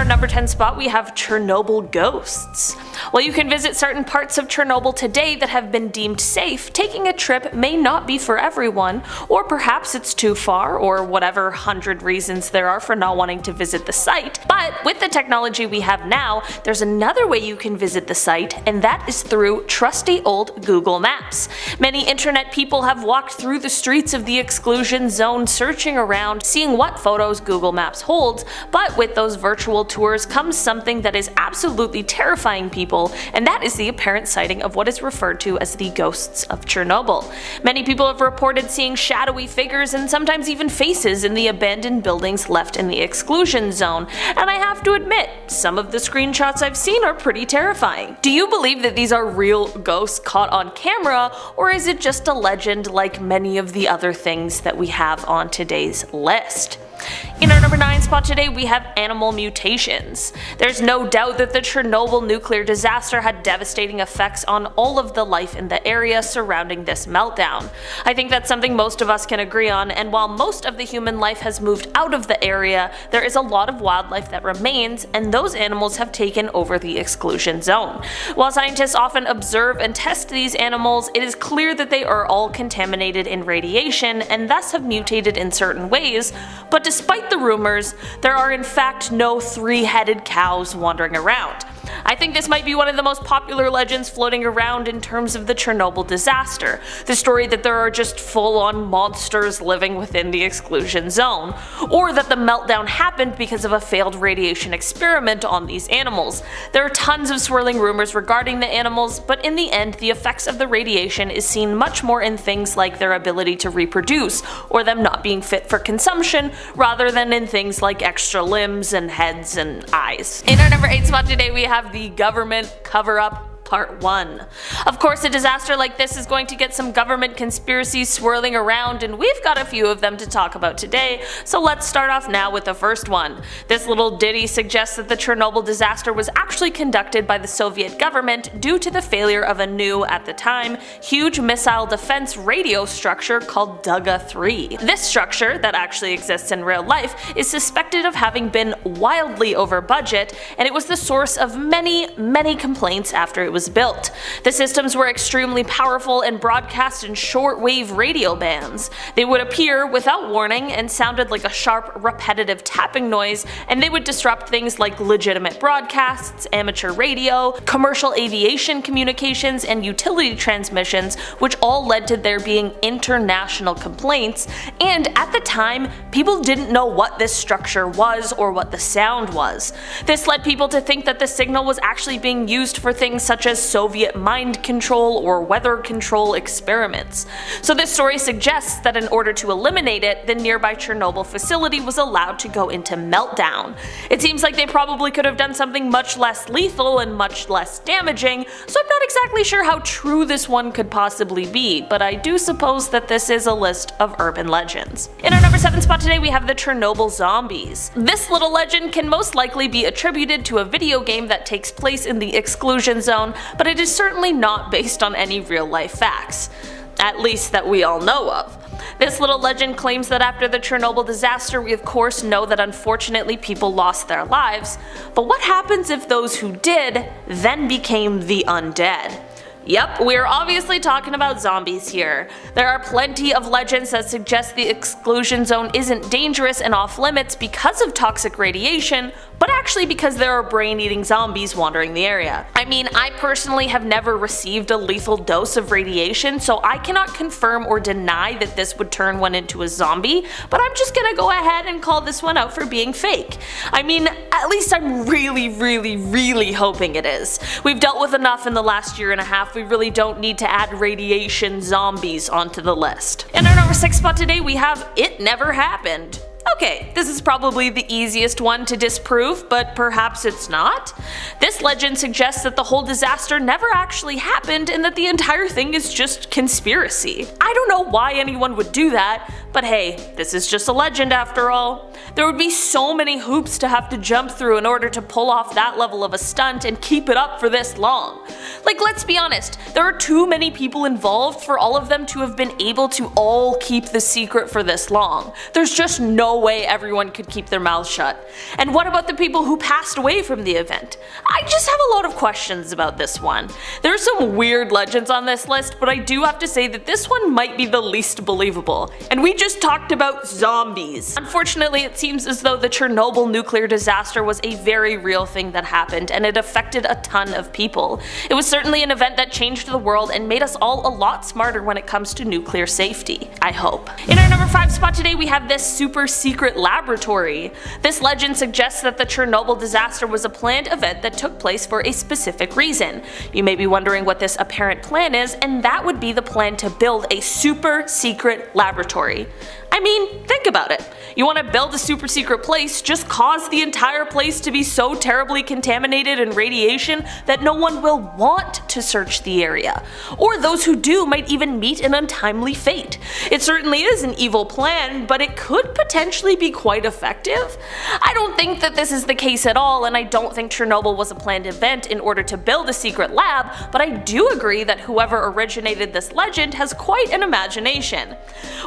our number 10 spot we have Chernobyl Ghosts. While you can visit certain parts of Chernobyl today that have been deemed safe, taking a trip may not be for everyone, or perhaps it's too far, or whatever 100 reasons there are for not wanting to visit the site. But with the technology we have now, there's another way you can visit the site, and that is through trusty old Google Maps. Many internet people have walked through the streets of the exclusion zone searching around, seeing what photos Google Maps holds, but with those virtual tours comes something that is absolutely terrifying people, and that is the apparent sighting of what is referred to as the ghosts of Chernobyl. Many people have reported seeing shadowy figures and sometimes even faces in the abandoned buildings left in the exclusion zone, and I have to admit, some of the screenshots I've seen are pretty terrifying. Do you believe that these are real ghosts caught on camera, or is it just a legend like many of the other things that we have on today's list? In our number 9 spot today we have animal mutations. There's no doubt that the Chernobyl nuclear disaster had devastating effects on all of the life in the area surrounding this meltdown. I think that's something most of us can agree on, and while most of the human life has moved out of the area, there is a lot of wildlife that remains, and those animals have taken over the exclusion zone. While scientists often observe and test these animals, it is clear that they are all contaminated in radiation and thus have mutated in certain ways, but despite the rumors, there are in fact no three-headed cows wandering around. I think this might be one of the most popular legends floating around in terms of the Chernobyl disaster, the story that there are just full-on monsters living within the exclusion zone, or that the meltdown happened because of a failed radiation experiment on these animals. There are tons of swirling rumors regarding the animals, but in the end the effects of the radiation is seen much more in things like their ability to reproduce, or them not being fit for consumption, rather than in things like extra limbs and heads and eyes. In our number 8 spot today we have the government cover-up Part 1. Of course, a disaster like this is going to get some government conspiracies swirling around, and we've got a few of them to talk about today, so let's start off now with the first one. This little ditty suggests that the Chernobyl disaster was actually conducted by the Soviet government due to the failure of a new, at the time, huge missile defense radio structure called Duga-3. This structure, that actually exists in real life, is suspected of having been wildly over budget, and it was the source of many complaints after it was built. The systems were extremely powerful and broadcast in short-wave radio bands. They would appear without warning and sounded like a sharp, repetitive tapping noise, and they would disrupt things like legitimate broadcasts, amateur radio, commercial aviation communications, and utility transmissions, which all led to there being international complaints, and at the time, people didn't know what this structure was or what the sound was. This led people to think that the signal was actually being used for things such as Soviet mind control or weather control experiments. So this story suggests that in order to eliminate it, the nearby Chernobyl facility was allowed to go into meltdown. It seems like they probably could have done something much less lethal and much less damaging, so I'm not exactly sure how true this one could possibly be, but I do suppose that this is a list of urban legends. In our number 7 spot today we have the Chernobyl zombies. This little legend can most likely be attributed to a video game that takes place in the exclusion zone, but it is certainly not based on any real life facts. At least that we all know of. This little legend claims that after the Chernobyl disaster we of course know that unfortunately people lost their lives, but what happens if those who did then became the undead? Yep, we're obviously talking about zombies here. There are plenty of legends that suggest the exclusion zone isn't dangerous and off limits because of toxic radiation, but actually because there are brain-eating zombies wandering the area. I mean, I personally have never received a lethal dose of radiation, so I cannot confirm or deny that this would turn one into a zombie, but I'm just gonna go ahead and call this one out for being fake. I mean, at least I'm really hoping it is. We've dealt with enough in the last year and a half. We really don't need to add radiation zombies onto the list. In our number 6 spot today we have It Never Happened. Okay, this is probably the easiest one to disprove, but perhaps it's not. This legend suggests that the whole disaster never actually happened and that the entire thing is just conspiracy. I don't know why anyone would do that, But hey, this is just a legend after all. There would be so many hoops to have to jump through in order to pull off that level of a stunt and keep it up for this long. Like, let's be honest, there are too many people involved for all of them to have been able to all keep the secret for this long. There's just no way everyone could keep their mouths shut. And what about the people who passed away from the event? I just have a lot of questions about this one. There are some weird legends on this list, but I do have to say that this one might be the least believable. And we just talked about zombies. Unfortunately, it seems as though the Chernobyl nuclear disaster was a very real thing that happened, and it affected a ton of people. It was certainly an event that changed the world and made us all a lot smarter when it comes to nuclear safety. I hope. In our number 5 spot today, we have this super secret laboratory. This legend suggests that the Chernobyl disaster was a planned event that took place for a specific reason. You may be wondering what this apparent plan is, and that would be the plan to build a super secret laboratory. I mean, think about it. You want to build a super secret place, just cause the entire place to be so terribly contaminated in radiation that no one will want to search the area. Or those who do might even meet an untimely fate. It certainly is an evil plan, but it could potentially be quite effective. I don't think that this is the case at all, and I don't think Chernobyl was a planned event in order to build a secret lab, but I do agree that whoever originated this legend has quite an imagination.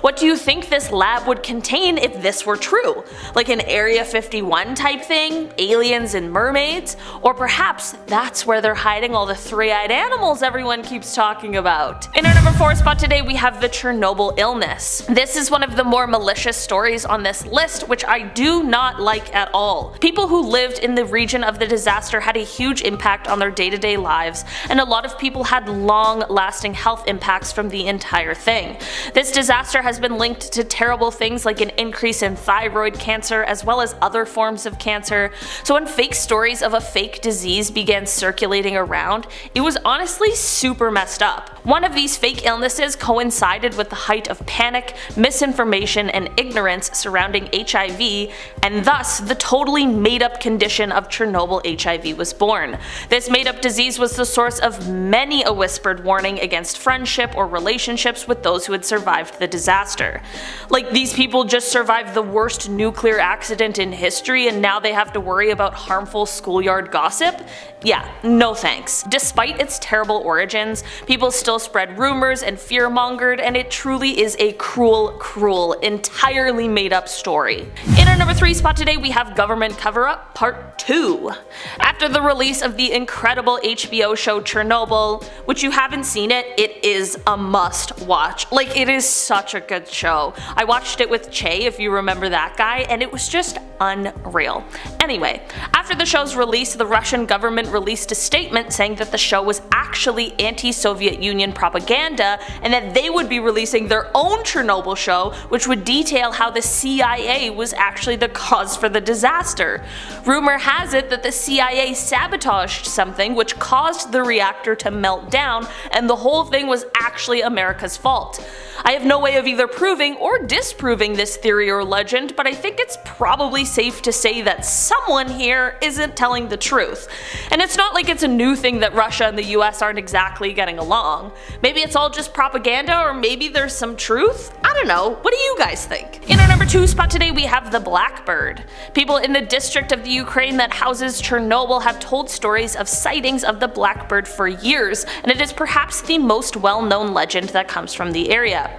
What do you think this lab would contain if this were true? Like an Area 51 type thing? Aliens and mermaids? Or perhaps that's where they're hiding all the three-eyed animals everyone keeps talking about? In our number 4 spot today, we have the Chernobyl illness. This is one of the more malicious stories on this list, which I do not like at all. People who lived in the region of the disaster had a huge impact on their day-to-day lives, and a lot of people had long-lasting health impacts from the entire thing. This disaster has been linked to terrible things like an increase in thyroid cancer as well as other forms of cancer. So when fake stories of a fake disease began circulating around, it was honestly super messed up. One of these fake illnesses coincided with the height of panic, misinformation, and ignorance surrounding HIV, and thus the totally made-up condition of Chernobyl HIV was born. This made-up disease was the source of many a whispered warning against friendship or relationships with those who had survived the disaster. Like, these people just survived the worst nuclear accident in history and now they have to worry about harmful schoolyard gossip? Yeah, no thanks. Despite its terrible origins, people still spread rumors and fear-mongered, and it truly is a cruel, entirely made-up story. In our number 3 spot today, we have Government Cover-Up Part 2. After the release of the incredible HBO show Chernobyl, which you haven't seen it is a must-watch. Like, it is such a good show. I watched it with Che, if you remember that guy, and it was just unreal. Anyway, after the show's release, the Russian government released a statement saying that the show was actually anti-Soviet Union propaganda and that they would be releasing their own Chernobyl show, which would detail how the CIA was actually the cause for the disaster. Rumor has it that the CIA sabotaged something which caused the reactor to melt down, and the whole thing was actually America's fault. I have no way of either proving or disproving this theory or legend, but I think it's probably safe to say that someone here isn't telling the truth. And it's not like it's a new thing that Russia and the US aren't exactly getting along. Maybe it's all just propaganda, or maybe there's some truth? I don't know. What do you guys think? In our number 2 spot today, we have the Blackbird. People in the district of the Ukraine that houses Chernobyl have told stories of sightings of the Blackbird for years, and it is perhaps the most well-known legend that comes from the area.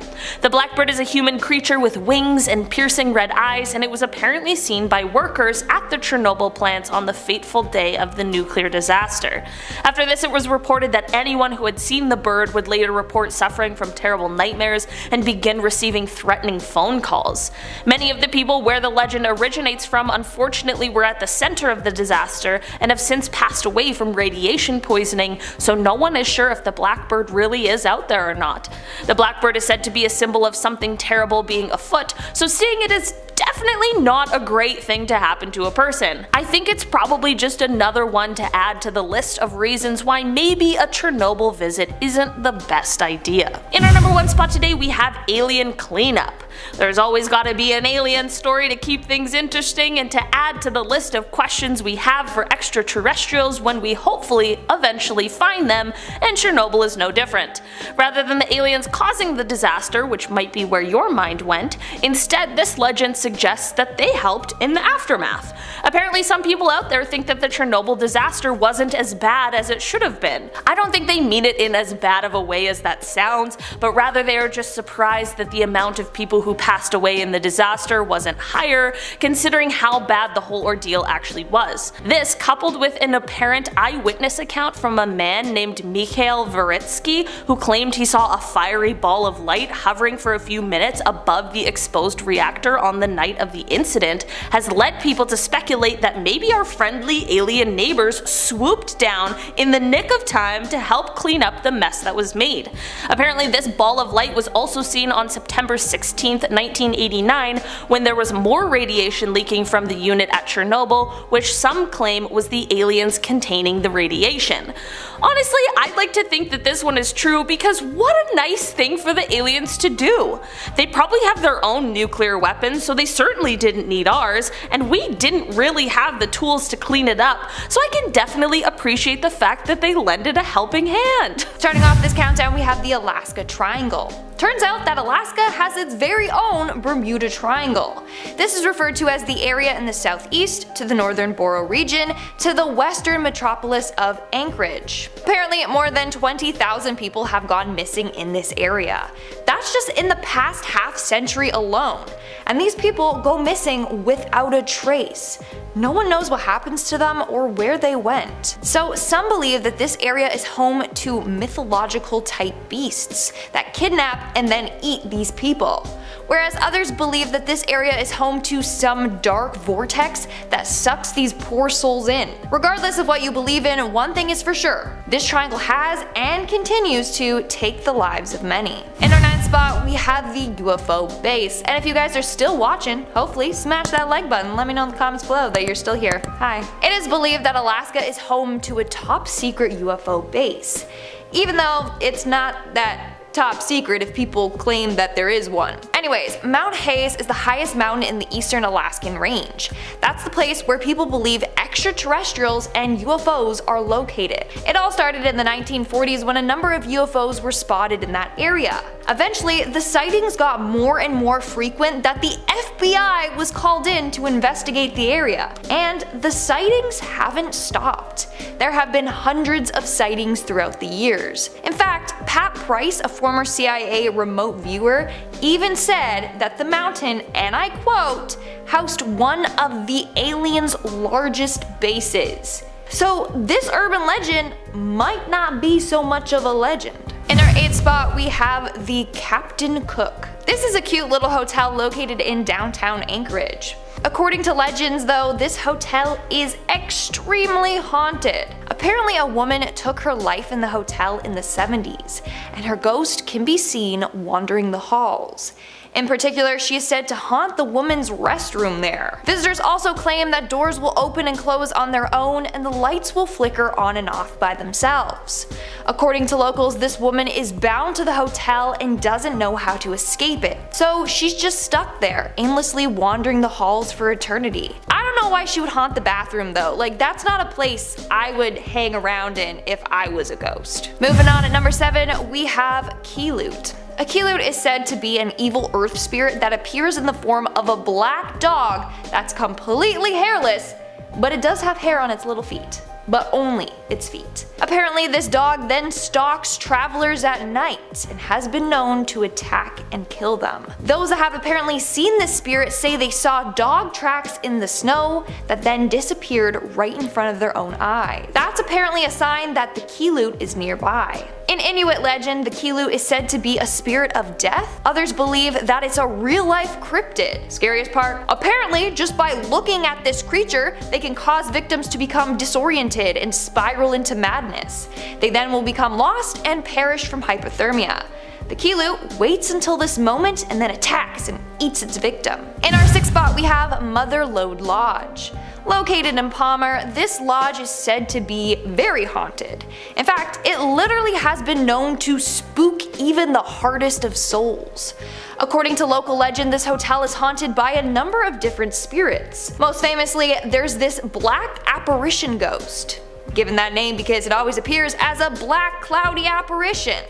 The Blackbird is a human creature with wings and piercing red eyes, and it was apparently seen by workers at the Chernobyl plants on the fateful day of the nuclear disaster. After this, it was reported that anyone who had seen the bird would later report suffering from terrible nightmares and begin receiving threatening phone calls. Many of the people where the legend originates from unfortunately were at the center of the disaster and have since passed away from radiation poisoning, so no one is sure if the Blackbird really is out there or not. The Blackbird is said to be a symbol of something terrible being afoot, so seeing it is definitely not a great thing to happen to a person. I think it's probably just another one to add to the list of reasons why maybe a Chernobyl visit isn't the best idea. In our number 1 spot today, we have Alien Cleanup. There's always gotta be an alien story to keep things interesting and to add to the list of questions we have for extraterrestrials when we hopefully eventually find them, and Chernobyl is no different. Rather than the aliens causing the disaster, which might be where your mind went, instead this legend suggests that they helped in the aftermath. Apparently some people out there think that the Chernobyl disaster wasn't as bad as it should have been. I don't think they mean it in as bad of a way as that sounds, but rather they are just surprised that the amount of people who passed away in the disaster wasn't higher, considering how bad the whole ordeal actually was. This, coupled with an apparent eyewitness account from a man named Mikhail Veritsky, who claimed he saw a fiery ball of light hovering for a few minutes above the exposed reactor on the night of the incident, has led people to speculate that maybe our friendly alien neighbors swooped down in the nick of time to help clean up the mess that was made. Apparently this ball of light was also seen on September 16, 1989, when there was more radiation leaking from the unit at Chernobyl, which some claim was the aliens containing the radiation. Honestly, I'd like to think that this one is true, because what a nice thing for the aliens to do. They probably have their own nuclear weapons, so they certainly didn't need ours, and we didn't really have the tools to clean it up, so I can definitely appreciate the fact that they lended a helping hand. Starting off this countdown, we have the Alaska Triangle. Turns out that Alaska has its very own Bermuda Triangle. This is referred to as the area in the southeast, to the northern Borough region, to the western metropolis of Anchorage. Apparently more than 20,000 people have gone missing in this area. That's just in the past half century alone. And these people go missing without a trace. No one knows what happens to them or where they went. So some believe that this area is home to mythological type beasts that kidnap and then eat these people. Whereas others believe that this area is home to some dark vortex that sucks these poor souls in. Regardless of what you believe in, one thing is for sure: this triangle has and continues to take the lives of many. In our 9th spot, we have the UFO base. And if you guys are still watching, hopefully smash that like button and let me know in the comments below that you're still here. Hi. It is believed that Alaska is home to a top secret UFO base, even though it's not that top secret if people claim that there is one. Anyways, Mount Hayes is the highest mountain in the eastern Alaskan range. That's the place where people believe extraterrestrials and UFOs are located. It all started in the 1940s when a number of UFOs were spotted in that area. Eventually, the sightings got more and more frequent that the FBI was called in to investigate the area. And the sightings haven't stopped. There have been hundreds of sightings throughout the years. In fact, Pat Price, a former CIA remote viewer, even said that the mountain, and I quote, housed one of the aliens' largest bases. So this urban legend might not be so much of a legend. In our 8th spot, we have the Captain Cook. This is a cute little hotel located in downtown Anchorage. According to legends though, this hotel is extremely haunted. Apparently a woman took her life in the hotel in the 70s, and her ghost can be seen wandering the halls. In particular, she is said to haunt the woman's restroom there. Visitors also claim that doors will open and close on their own and the lights will flicker on and off by themselves. According to locals, this woman is bound to the hotel and doesn't know how to escape it. So she's just stuck there, aimlessly wandering the halls for eternity. I don't know why she would haunt the bathroom though. Like, that's not a place I would hang around in if I was a ghost. Moving on at number 7, we have Keelut. A Keelut is said to be an evil earth spirit that appears in the form of a black dog that's completely hairless, but it does have hair on its little feet. But only its feet. Apparently this dog then stalks travelers at night and has been known to attack and kill them. Those that have apparently seen this spirit say they saw dog tracks in the snow that then disappeared right in front of their own eye. That's apparently a sign that the Keelut is nearby. In Inuit legend, the Keelut is said to be a spirit of death. Others believe that it's a real-life cryptid. Scariest part? Apparently, just by looking at this creature, they can cause victims to become disoriented and spiral into madness. They then will become lost and perish from hypothermia. The Keelut waits until this moment and then attacks and eats its victim. In our 6th spot, we have Mother Lode Lodge. Located in Palmer, this lodge is said to be very haunted. In fact, it literally has been known to spook even the hardest of souls. According to local legend, this hotel is haunted by a number of different spirits. Most famously, there's this black apparition ghost, given that name because it always appears as a black cloudy apparition.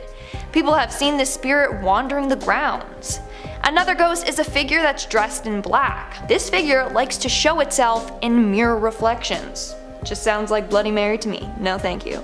People have seen this spirit wandering the grounds. Another ghost is a figure that's dressed in black. This figure likes to show itself in mirror reflections. Just sounds like Bloody Mary to me. No thank you.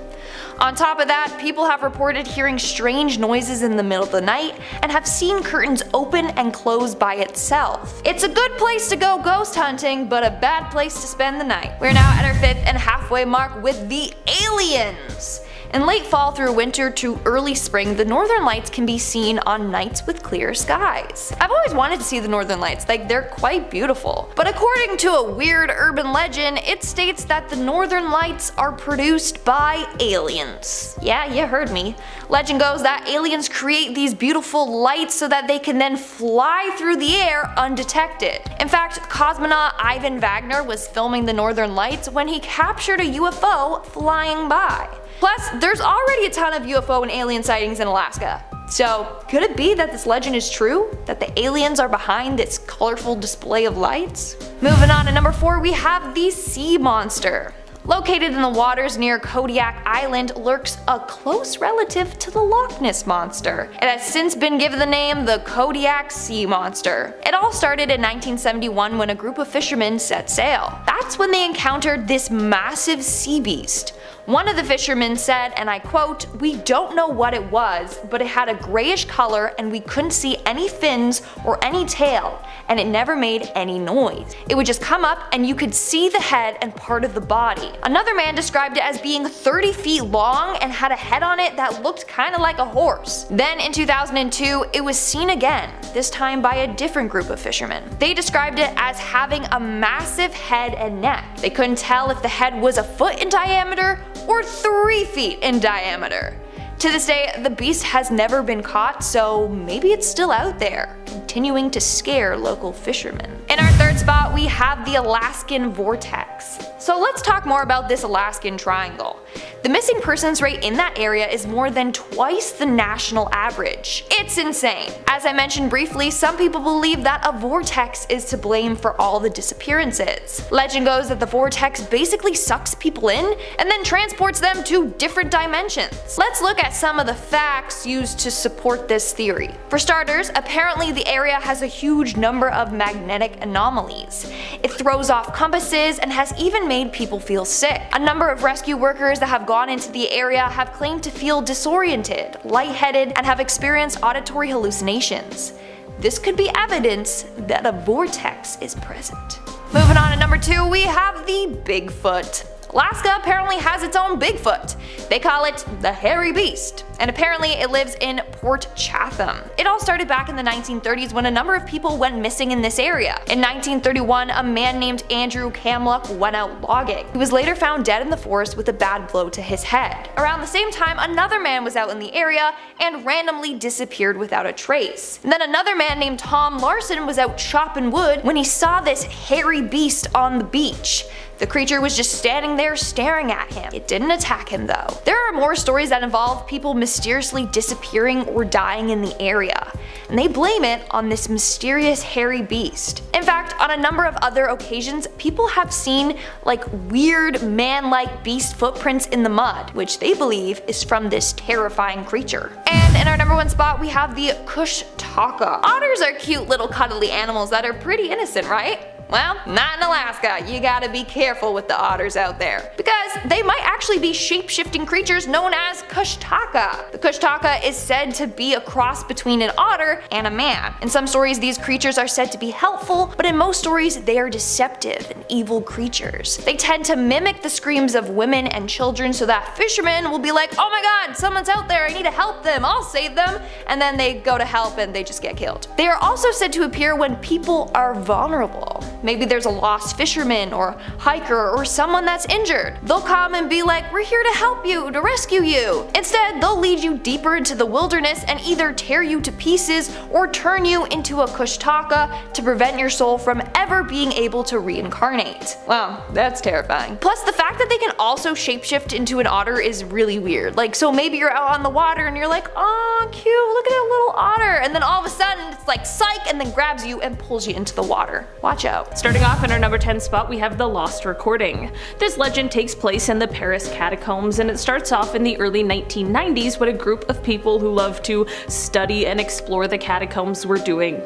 On top of that, people have reported hearing strange noises in the middle of the night and have seen curtains open and close by itself. It's a good place to go ghost hunting, but a bad place to spend the night. We're now at our 5th and halfway mark with the aliens. In late fall through winter to early spring, the northern lights can be seen on nights with clear skies. I've always wanted to see the northern lights, like they're quite beautiful. But according to a weird urban legend, it states that the northern lights are produced by aliens. Yeah, you heard me. Legend goes that aliens create these beautiful lights so that they can then fly through the air undetected. In fact, cosmonaut Ivan Wagner was filming the northern lights when he captured a UFO flying by. Plus, there's already a ton of UFO and alien sightings in Alaska. So, could it be that this legend is true? That the aliens are behind this colorful display of lights? Moving on to number 4, we have the sea monster. Located in the waters near Kodiak Island lurks a close relative to the Loch Ness Monster. It has since been given the name the Kodiak Sea Monster. It all started in 1971 when a group of fishermen set sail. That's when they encountered this massive sea beast. One of the fishermen said, and I quote, "We don't know what it was, but it had a grayish color and we couldn't see any fins or any tail, and it never made any noise. It would just come up and you could see the head and part of the body." Another man described it as being 30 feet long and had a head on it that looked kinda like a horse. Then in 2002, it was seen again, this time by a different group of fishermen. They described it as having a massive head and neck. They couldn't tell if the head was a foot in diameter or 3 feet in diameter. To this day, the beast has never been caught, so maybe it's still out there, continuing to scare local fishermen. In our 3rd spot, we have the Alaskan Vortex. So let's talk more about this Alaskan triangle. The missing persons rate in that area is more than twice the national average. It's insane. As I mentioned briefly, some people believe that a vortex is to blame for all the disappearances. Legend goes that the vortex basically sucks people in and then transports them to different dimensions. Let's look at some of the facts used to support this theory. For starters, apparently the area has a huge number of magnetic anomalies. It throws off compasses and has even made people feel sick. A number of rescue workers that have gone into the area have claimed to feel disoriented, lightheaded, and have experienced auditory hallucinations. This could be evidence that a vortex is present. Moving on to number 2, we have the Bigfoot. Alaska apparently has its own Bigfoot. They call it the Hairy Beast, and apparently it lives in Port Chatham. It all started back in the 1930s when a number of people went missing in this area. In 1931, a man named Andrew Kamluck went out logging. He was later found dead in the forest with a bad blow to his head. Around the same time, another man was out in the area and randomly disappeared without a trace. And then another man named Tom Larson was out chopping wood when he saw this hairy beast on the beach. The creature was just standing there staring at him. It didn't attack him though. There are more stories that involve people mysteriously disappearing or dying in the area, and they blame it on this mysterious hairy beast. In fact, on a number of other occasions, people have seen like weird man-like beast footprints in the mud, which they believe is from this terrifying creature. And in our number 1 spot, we have the Kushtaka. Otters are cute little cuddly animals that are pretty innocent, right? Well, not in Alaska. You gotta be careful with the otters out there, because they might actually be shape-shifting creatures known as Kushtaka. The Kushtaka is said to be a cross between an otter and a man. In some stories, these creatures are said to be helpful, but in most stories, they are deceptive and evil creatures. They tend to mimic the screams of women and children so that fishermen will be like, "Oh my god, someone's out there, I need to help them, I'll save them," and then they go to help and they just get killed. They are also said to appear when people are vulnerable. Maybe there's a lost fisherman or hiker or someone that's injured. They'll come and be like, we're here to help you, to rescue you. Instead, they'll lead you deeper into the wilderness and either tear you to pieces or turn you into a kushtaka to prevent your soul from ever being able to reincarnate. Wow, that's terrifying. Plus, the fact that they can also shapeshift into an otter is really weird. Like, so maybe you're out on the water and you're like, oh, cute, look at that little otter. And then all of a sudden, it's like, psych, and then grabs you and pulls you into the water. Watch out. Starting off in our number 10 spot, we have the Lost Recording. This legend takes place in the Paris catacombs, and it starts off in the early 1990s when a group of people who love to study and explore the catacombs were doing,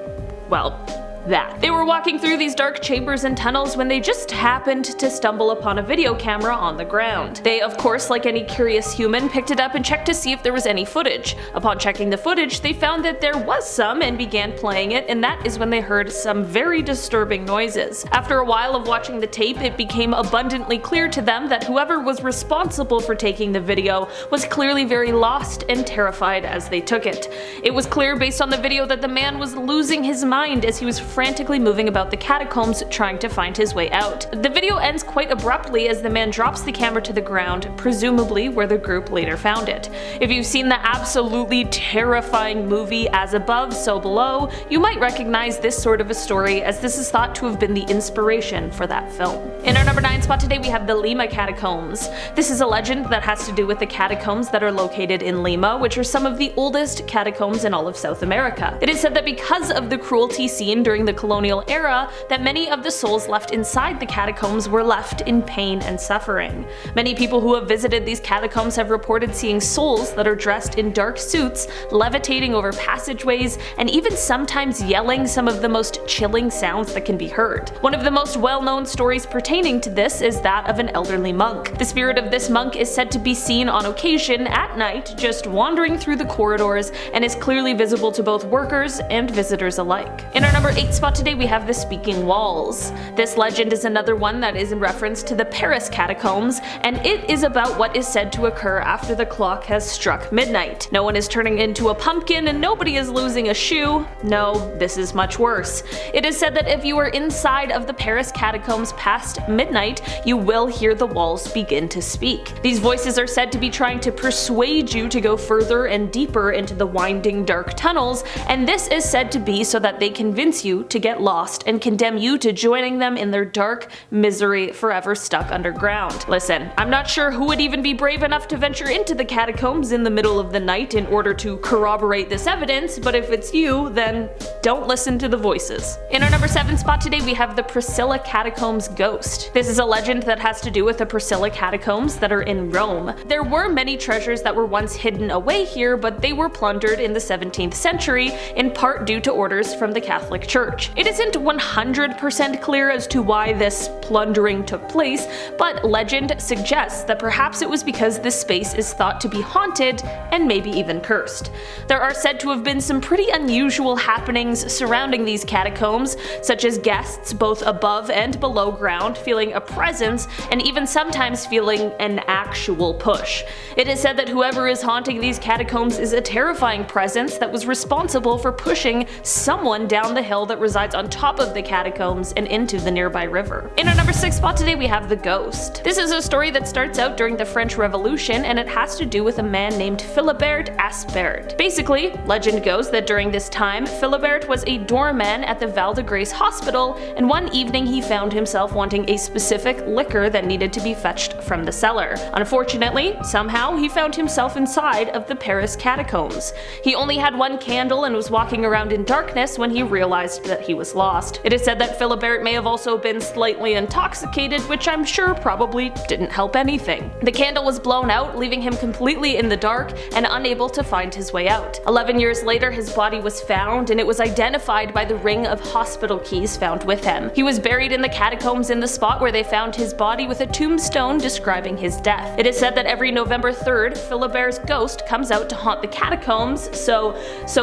well, that. They were walking through these dark chambers and tunnels when they just happened to stumble upon a video camera on the ground. They, of course, like any curious human, picked it up and checked to see if there was any footage. Upon checking the footage, they found that there was some and began playing it, and that is when they heard some very disturbing noises. After a while of watching the tape, it became abundantly clear to them that whoever was responsible for taking the video was clearly very lost and terrified as they took it. It was clear based on the video that the man was losing his mind as he was frantically moving about the catacombs trying to find his way out. The video ends quite abruptly as the man drops the camera to the ground, presumably where the group later found it. If you've seen the absolutely terrifying movie As Above, So Below, you might recognize this sort of a story, as this is thought to have been the inspiration for that film. In our number 9 spot today, we have the Lima catacombs. This is a legend that has to do with the catacombs that are located in Lima, which are some of the oldest catacombs in all of South America. It is said that because of the cruelty seen during the colonial era, that many of the souls left inside the catacombs were left in pain and suffering. Many people who have visited these catacombs have reported seeing souls that are dressed in dark suits, levitating over passageways, and even sometimes yelling some of the most chilling sounds that can be heard. One of the most well-known stories pertaining to this is that of an elderly monk. The spirit of this monk is said to be seen on occasion at night just wandering through the corridors and is clearly visible to both workers and visitors alike. In our number 8 spot today, we have the Speaking Walls. This legend is another one that is in reference to the Paris catacombs, and it is about what is said to occur after the clock has struck midnight. No one is turning into a pumpkin and nobody is losing a shoe. No, this is much worse. It is said that if you are inside of the Paris catacombs past midnight, you will hear the walls begin to speak. These voices are said to be trying to persuade you to go further and deeper into the winding dark tunnels, and this is said to be so that they convince you to get lost and condemn you to joining them in their dark misery forever stuck underground. Listen, I'm not sure who would even be brave enough to venture into the catacombs in the middle of the night in order to corroborate this evidence, but if it's you, then don't listen to the voices. In our number 7 spot today, we have the Priscilla Catacombs Ghost. This is a legend that has to do with the Priscilla Catacombs that are in Rome. There were many treasures that were once hidden away here, but they were plundered in the 17th century, in part due to orders from the Catholic Church. It isn't 100% clear as to why this plundering took place, but legend suggests that perhaps it was because this space is thought to be haunted and maybe even cursed. There are said to have been some pretty unusual happenings surrounding these catacombs, such as guests both above and below ground feeling a presence and even sometimes feeling an actual push. It is said that whoever is haunting these catacombs is a terrifying presence that was responsible for pushing someone down the hill that resides on top of the catacombs and into the nearby river. In our number 6 spot today, we have the Ghost. This is a story that starts out during the French Revolution, and it has to do with a man named Philibert Asbert. Basically, legend goes that during this time, Philibert was a doorman at the Val de Grace Hospital, and one evening he found himself wanting a specific liquor that needed to be fetched from the cellar. Unfortunately, somehow he found himself inside of the Paris catacombs. He only had one candle and was walking around in darkness when he realized that he was lost. It is said that Philibert may have also been slightly intoxicated, which I'm sure probably didn't help anything. The candle was blown out, leaving him completely in the dark and unable to find his way out. 11 years later, his body was found, and it was identified by the ring of hospital keys found with him. He was buried in the catacombs in the spot where they found his body, with a tombstone describing his death. It is said that every November 3rd, Philibert's ghost comes out to haunt the catacombs, so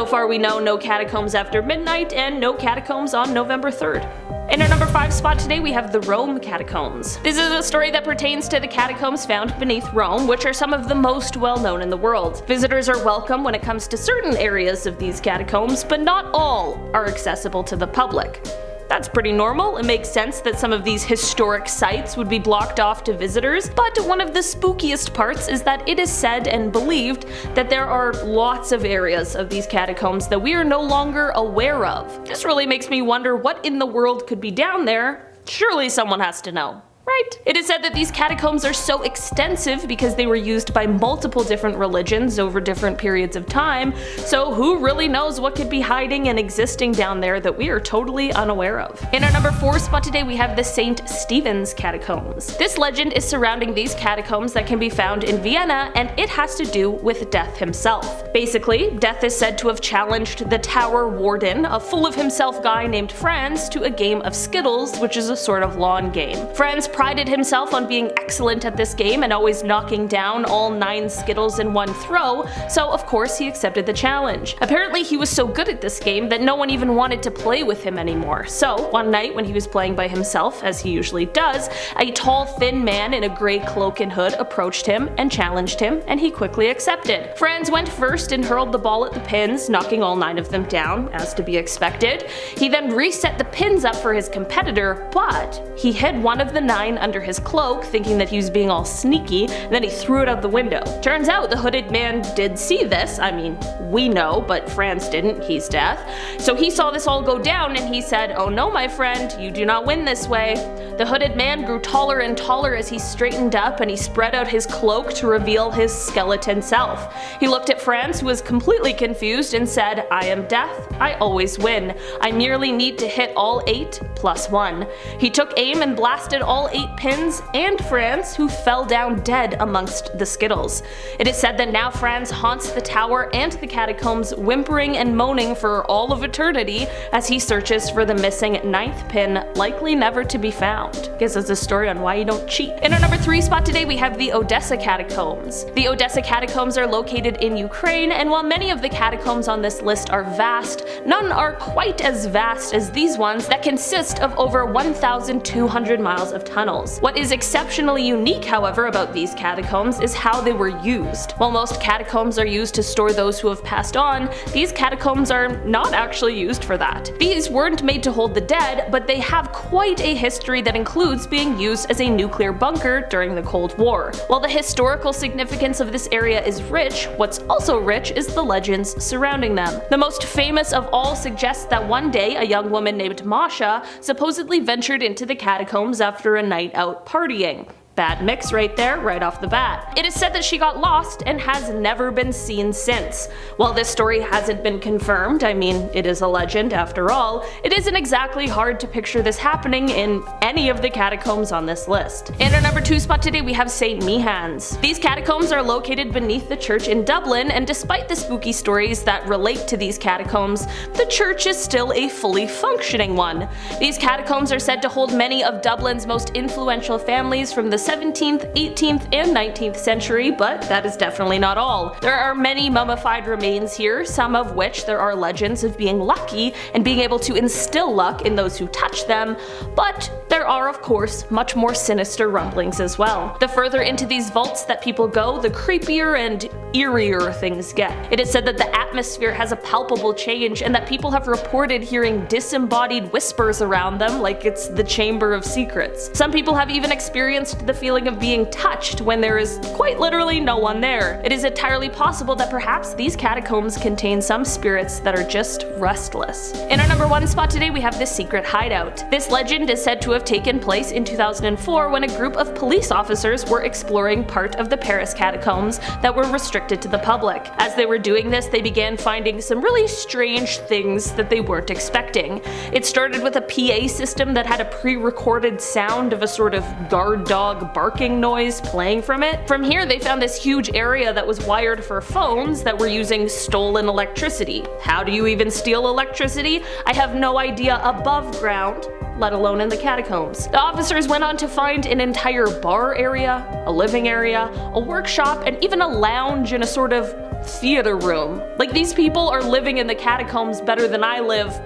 far we know no catacombs after midnight and no catacombs on November 3rd. In our number 5 spot today, we have the Rome catacombs. This is a story that pertains to the catacombs found beneath Rome, which are some of the most well known in the world. Visitors are welcome when it comes to certain areas of these catacombs, but not all are accessible to the public. That's pretty normal. It makes sense that some of these historic sites would be blocked off to visitors, but one of the spookiest parts is that it is said and believed that there are lots of areas of these catacombs that we are no longer aware of. This really makes me wonder what in the world could be down there. Surely someone has to know. Right? It is said that these catacombs are so extensive because they were used by multiple different religions over different periods of time, so who really knows what could be hiding and existing down there that we are totally unaware of. In our number 4 spot today we have the St. Stephen's Catacombs. This legend is surrounding these catacombs that can be found in Vienna, and it has to do with Death himself. Basically, Death is said to have challenged the tower warden, a full of himself guy named Franz, to a game of Skittles, which is a sort of lawn game. Franz prided himself on being excellent at this game and always knocking down all 9 Skittles in one throw, so of course he accepted the challenge. Apparently he was so good at this game that no one even wanted to play with him anymore, so one night when he was playing by himself, as he usually does, a tall thin man in a grey cloak and hood approached him and challenged him, and he quickly accepted. Franz went first and hurled the ball at the pins, knocking all 9 of them down, as to be expected. He then reset the pins up for his competitor, but he hid one of the 9 under his cloak, thinking that he was being all sneaky, and then he threw it out the window. Turns out the hooded man did see this. I mean, we know, but Franz didn't, he's Death. So he saw this all go down and he said, "Oh no, my friend, you do not win this way." The hooded man grew taller and taller as he straightened up, and he spread out his cloak to reveal his skeleton self. He looked at Franz, who was completely confused, and said, "I am Death, I always win. I merely need to hit all 8 plus 1. He took aim and blasted all 8 pins and Franz, who fell down dead amongst the Skittles. It is said that now Franz haunts the tower and the catacombs, whimpering and moaning for all of eternity as he searches for the missing 9th pin, likely never to be found. Gives us a story on why you don't cheat. In our number 3 spot today we have the Odessa Catacombs. The Odessa Catacombs are located in Ukraine, and while many of the catacombs on this list are vast, none are quite as vast as these ones that consist of over 1,200 miles of tunnels. What is exceptionally unique, however, about these catacombs is how they were used. While most catacombs are used to store those who have passed on, these catacombs are not actually used for that. These weren't made to hold the dead, but they have quite a history that includes being used as a nuclear bunker during the Cold War. While the historical significance of this area is rich, what's also rich is the legends surrounding them. The most famous of all suggests that one day a young woman named Masha supposedly ventured into the catacombs after a night out partying. Bad mix right there, right off the bat. It is said that she got lost and has never been seen since. While this story hasn't been confirmed, I mean, it is a legend after all, it isn't exactly hard to picture this happening in any of the catacombs on this list. In our number 2 spot today we have St. Meehan's. These catacombs are located beneath the church in Dublin, and despite the spooky stories that relate to these catacombs, the church is still a fully functioning one. These catacombs are said to hold many of Dublin's most influential families from the 17th, 18th, and 19th century, but that is definitely not all. There are many mummified remains here, some of which there are legends of being lucky and being able to instill luck in those who touch them, but there are of course much more sinister rumblings as well. The further into these vaults that people go, the creepier and eerier things get. It is said that the atmosphere has a palpable change, and that people have reported hearing disembodied whispers around them like it's the Chamber of Secrets. Some people have even experienced the feeling of being touched when there is quite literally no one there. It is entirely possible that perhaps these catacombs contain some spirits that are just restless. In our number 1 spot today we have the Secret Hideout. This legend is said to have taken place in 2004 when a group of police officers were exploring part of the Paris catacombs that were restricted to the public. As they were doing this, they began finding some really strange things that they weren't expecting. It started with a PA system that had a pre-recorded sound of a sort of guard dog barking noise playing from it. From here they found this huge area that was wired for phones that were using stolen electricity. How do you even steal electricity? I have no idea above ground, let alone in the catacombs. The officers went on to find an entire bar area, a living area, a workshop, and even a lounge and a sort of theater room. Like, these people are living in the catacombs better than I live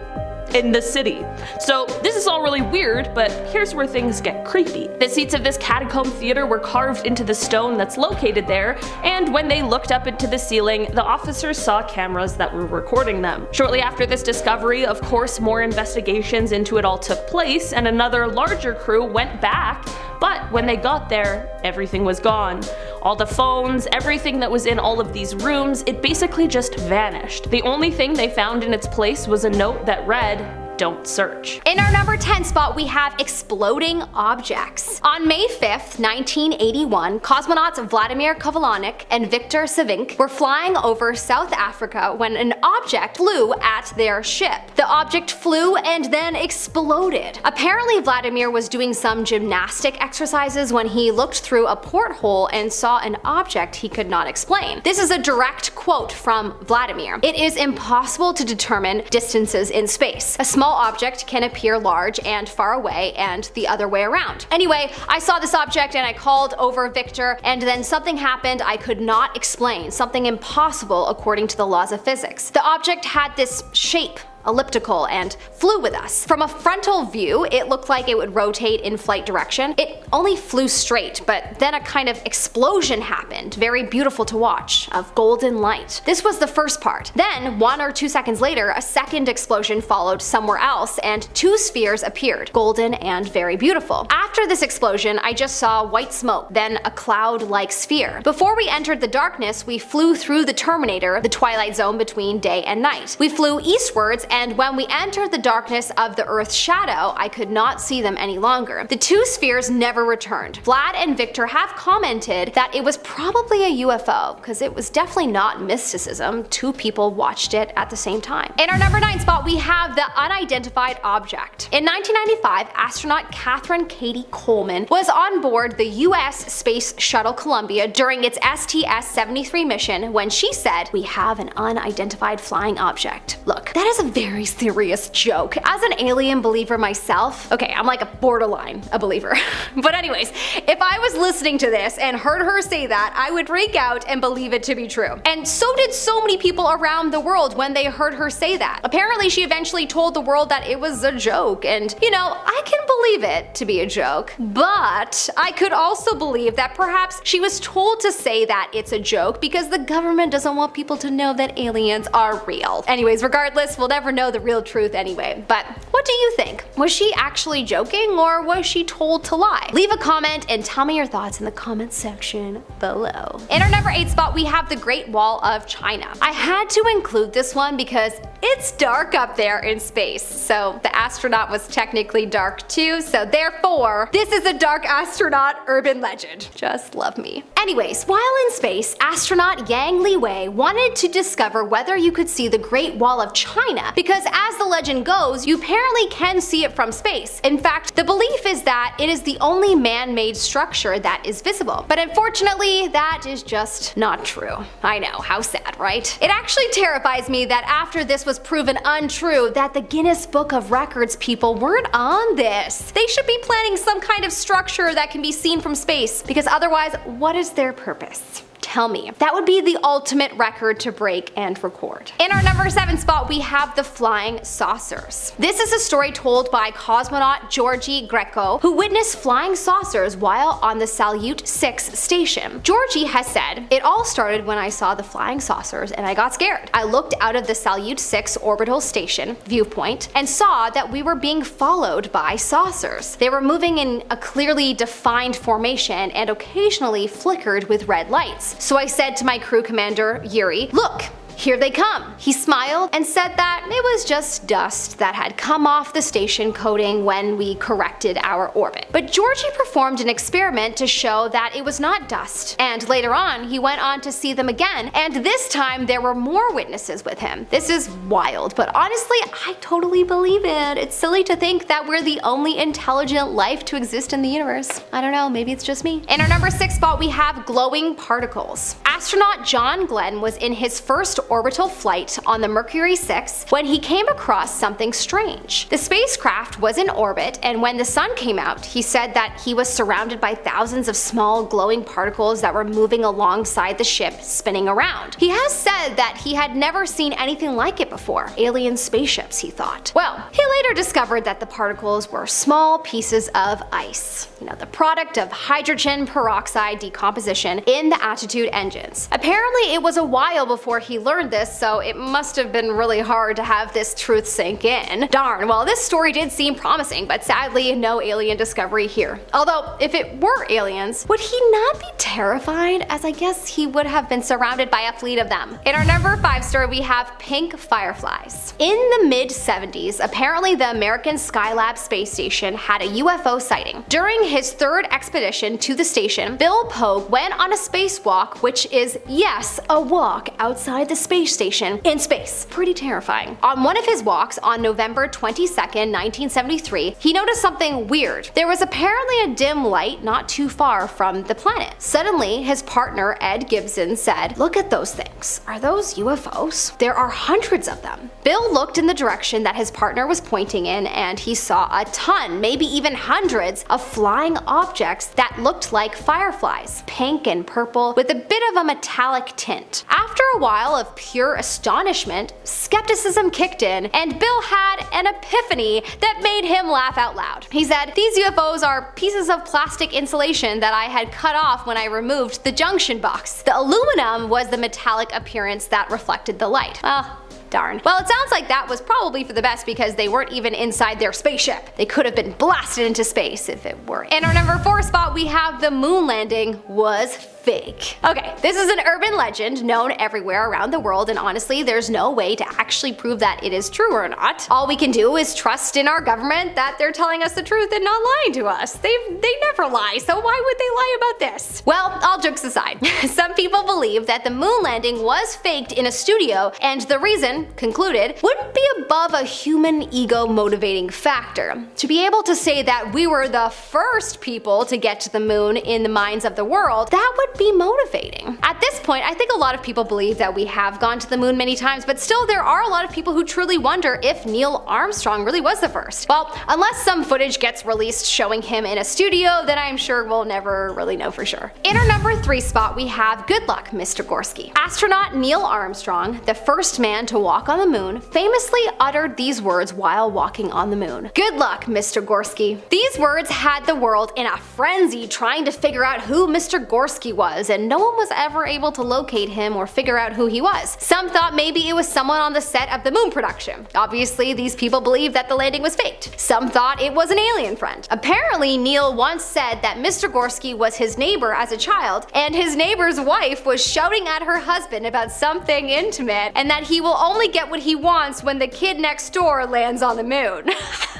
in the city. So this is all really weird, but here's where things get creepy. The seats of this catacomb theater were carved into the stone that's located there, and when they looked up into the ceiling, the officers saw cameras that were recording them. Shortly after this discovery, of course, more investigations into it all took place, and another larger crew went back, but when they got there, everything was gone. All the phones, everything that was in all of these rooms, it basically just vanished. The only thing they found in its place was a note that read, "Don't search." In our number 10 spot, we have exploding objects. On May 5th, 1981, cosmonauts Vladimir Kovalanik and Viktor Savink were flying over South Africa when an object flew at their ship. The object flew and then exploded. Apparently, Vladimir was doing some gymnastic exercises when he looked through a porthole and saw an object he could not explain. This is a direct quote from Vladimir. "It is impossible to determine distances in space. A small object can appear large and far away and the other way around. Anyway, I saw this object and I called over Victor, and then something happened I could not explain, something impossible according to the laws of physics. The object had this shape, elliptical, and flew with us. From a frontal view, it looked like it would rotate in flight direction. It only flew straight, but then a kind of explosion happened, very beautiful to watch, of golden light. This was the first part. Then, 1 or 2 seconds later, a second explosion followed somewhere else, and 2 spheres appeared, golden and very beautiful. After this explosion, I just saw white smoke, then a cloud-like sphere. Before we entered the darkness, we flew through the Terminator, the twilight zone between day and night. We flew eastwards, and when we entered the darkness of the Earth's shadow, I could not see them any longer. The 2 spheres never returned. Vlad and Victor have commented that it was probably a UFO, because it was definitely not mysticism. 2 people watched it at the same time. In our number 9 spot, we have the unidentified object. In 1995, astronaut Catherine Katie Coleman was on board the US Space Shuttle Columbia during its STS-73 mission when she said, "We have an unidentified flying object." Look, that is a very serious joke. As an alien believer myself, okay, I'm like a borderline a believer. But anyways, if I was listening to this and heard her say that, I would freak out and believe it to be true. And so did so many people around the world when they heard her say that. Apparently, she eventually told the world that it was a joke, and you know, I can believe it to be a joke, but I could also believe that perhaps she was told to say that it's a joke because the government doesn't want people to know that aliens are real. Anyways, regardless, we'll never know the real truth anyway. But what do you think? Was she actually joking, or was she told to lie? Leave a comment and tell me your thoughts in the comment section below. In our number 8 spot, we have the Great Wall of China. I had to include this one because it's dark up there in space, so the astronaut was technically dark too, so therefore, this is a dark astronaut urban legend. Just love me. Anyways, while in space, astronaut Yang Liwei wanted to discover whether you could see the Great Wall of China, because as the legend goes, you apparently can see it from space. In fact, the belief is that it is the only man-made structure that is visible. But unfortunately, that is just not true. I know, how sad, right? It actually terrifies me that after this was proven untrue, that the Guinness Book of Records people weren't on this. They should be planning some kind of structure that can be seen from space, because otherwise, what is their purpose? Tell me. That would be the ultimate record to break and record. In our number 7 spot, we have the flying saucers. This is a story told by cosmonaut Georgi Greco, who witnessed flying saucers while on the Salyut 6 station. Georgi has said, "It all started when I saw the flying saucers and I got scared. I looked out of the Salyut 6 orbital station viewpoint and saw that we were being followed by saucers. They were moving in a clearly defined formation and occasionally flickered with red lights. So I said to my crew commander, Yuri, look, here they come." He smiled and said that it was just dust that had come off the station coating when we corrected our orbit. But Georgie performed an experiment to show that it was not dust, and later on he went on to see them again, and this time there were more witnesses with him. This is wild, but honestly I totally believe it. It's silly to think that we're the only intelligent life to exist in the universe. I don't know, maybe it's just me. In our number 6 spot, we have glowing particles. Astronaut John Glenn was in his first orbital flight on the Mercury 6 when he came across something strange. The spacecraft was in orbit, and when the sun came out, he said that he was surrounded by thousands of small glowing particles that were moving alongside the ship, spinning around. He has said that he had never seen anything like it before. Alien spaceships, he thought. Well, he later discovered that the particles were small pieces of ice. The product of hydrogen peroxide decomposition in the attitude engines. Apparently, it was a while before he learned this, so it must have been really hard to have this truth sink in. Darn, well, this story did seem promising, but sadly, no alien discovery here. Although, if it were aliens, would he not be terrified, as I guess he would have been surrounded by a fleet of them? In our number 5 story, we have pink fireflies. In the mid-70s, apparently the American Skylab space station had a UFO sighting. During his third expedition to the station, Bill Pogue went on a spacewalk, which is, yes, a walk outside the space station in space. Pretty terrifying. On one of his walks on November 22nd, 1973, he noticed something weird. There was apparently a dim light not too far from the planet. Suddenly, his partner, Ed Gibson, said, "Look at those things. Are those UFOs? There are hundreds of them." Bill looked in the direction that his partner was pointing in, and he saw a ton, maybe even hundreds, of flying objects that looked like fireflies, pink and purple, with a bit of a metallic tint. After a while of pure astonishment, skepticism kicked in, and Bill had an epiphany that made him laugh out loud. He said, "These UFOs are pieces of plastic insulation that I had cut off when I removed the junction box. The aluminum was the metallic appearance that reflected the light." Well, darn. Well, it sounds like that was probably for the best because they weren't even inside their spaceship. They could have been blasted into space if it were. In our number 4 spot, we have the moon landing was fake. Okay, this is an urban legend known everywhere around the world, and honestly, there's no way to actually prove that it is true or not. All we can do is trust in our government that they're telling us the truth and not lying to us. They never lie, so why would they lie about this? Well, all jokes aside, some people believe that the moon landing was faked in a studio, and the reason, concluded, wouldn't be above a human ego motivating factor. To be able to say that we were the first people to get to the moon in the minds of the world, that would be motivating. At this point, I think a lot of people believe that we have gone to the moon many times, but still there are a lot of people who truly wonder if Neil Armstrong really was the first. Well, unless some footage gets released showing him in a studio, then I'm sure we'll never really know for sure. In our number 3 spot, we have Good Luck, Mr. Gorski. Astronaut Neil Armstrong, the first man to walk on the moon, famously uttered these words while walking on the moon. "Good luck, Mr. Gorski." These words had the world in a frenzy trying to figure out who Mr. Gorski was, and no one was ever able to locate him or figure out who he was. Some thought maybe it was someone on the set of the moon production. Obviously, these people believed that the landing was faked. Some thought it was an alien friend. Apparently, Neil once said that Mr. Gorski was his neighbor as a child, and his neighbor's wife was shouting at her husband about something intimate, and that he will only get what he wants when the kid next door lands on the moon.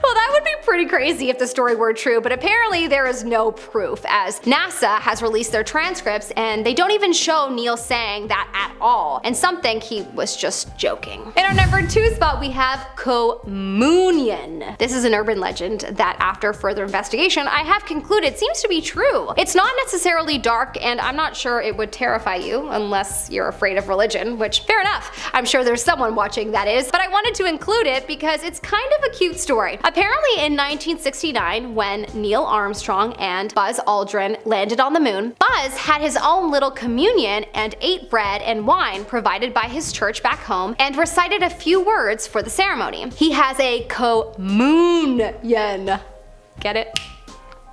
Well, that would be pretty crazy if the story were true, but apparently there is no proof, as NASA has released their transcripts and they don't even show Neil saying that at all, and some think he was just joking. In our number 2 spot, we have communion. This is an urban legend that after further investigation I have concluded seems to be true. It's not necessarily dark, and I'm not sure it would terrify you unless you're afraid of religion, which fair enough. I'm sure there's someone watching that is, but I wanted to include it because it's kind of a cute story. Apparently in 1969, when Neil Armstrong and Buzz Aldrin landed on the moon, Buzz had his own little communion and ate bread and wine provided by his church back home and recited a few words for the ceremony. He has a communion. Get it?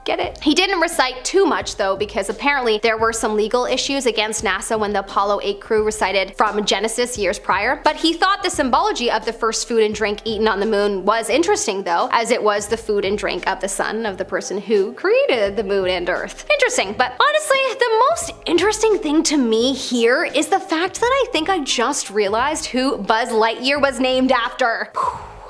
Get it? He didn't recite too much though, because apparently there were some legal issues against NASA when the Apollo 8 crew recited from Genesis years prior, but he thought the symbology of the first food and drink eaten on the moon was interesting though, as it was the food and drink of the son of the person who created the moon and earth. Interesting, but honestly, the most interesting thing to me here is the fact that I think I just realized who Buzz Lightyear was named after.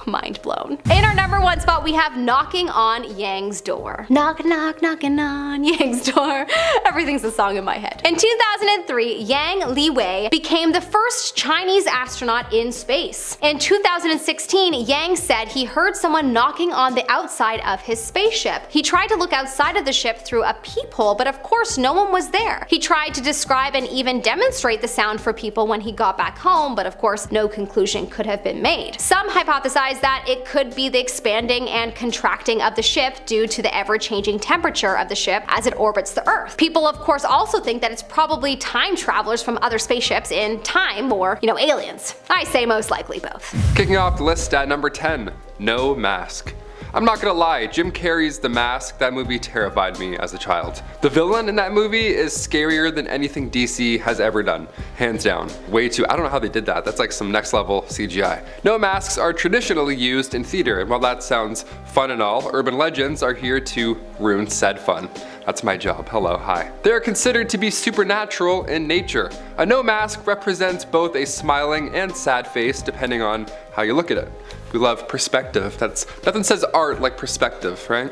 mind blown. In our number 1 spot, we have knocking on Yang's door. Knock, knock, knocking on Yang's door. Everything's a song in my head. In 2003, Yang Liwei became the first Chinese astronaut in space. In 2016, Yang said he heard someone knocking on the outside of his spaceship. He tried to look outside of the ship through a peephole, but of course no one was there. He tried to describe and even demonstrate the sound for people when he got back home, but of course no conclusion could have been made. Some hypothesize that it could be the expanding and contracting of the ship due to the ever-changing temperature of the ship as it orbits the Earth. People of course also think that it's probably time travelers from other spaceships in time, or, aliens. I say most likely both. Kicking off the list at number 10, No Mask. I'm not gonna lie, Jim Carrey's The Mask, that movie terrified me as a child. The villain in that movie is scarier than anything DC has ever done. Hands down. Way too, I don't know how they did that. That's like some next level CGI. No masks are traditionally used in theater, and while that sounds fun and all, urban legends are here to ruin said fun. That's my job. Hello, hi. They are considered to be supernatural in nature. A no mask represents both a smiling and sad face depending on how you look at it. We love perspective. Nothing says art like perspective, right?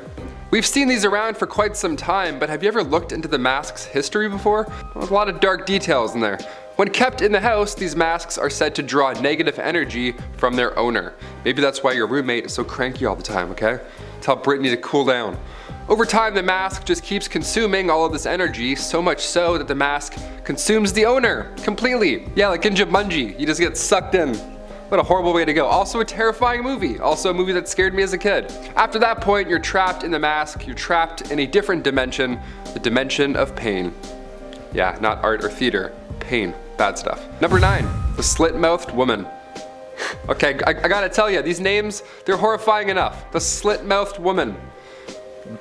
We've seen these around for quite some time, but have you ever looked into the mask's history before? There's a lot of dark details in there. When kept in the house, these masks are said to draw negative energy from their owner. Maybe that's why your roommate is so cranky all the time, okay? Tell Brittany to cool down. Over time, the mask just keeps consuming all of this energy, so much so that the mask consumes the owner completely. Yeah, like in Jumanji, you just get sucked in. What a horrible way to go. Also a terrifying movie. Also a movie that scared me as a kid. After that point, you're trapped in the mask. You're trapped in a different dimension, the dimension of pain. Yeah, not art or theater. Pain. Bad stuff. Number 9, the slit-mouthed woman. Okay, I gotta tell you, these names, they're horrifying enough. The slit-mouthed woman.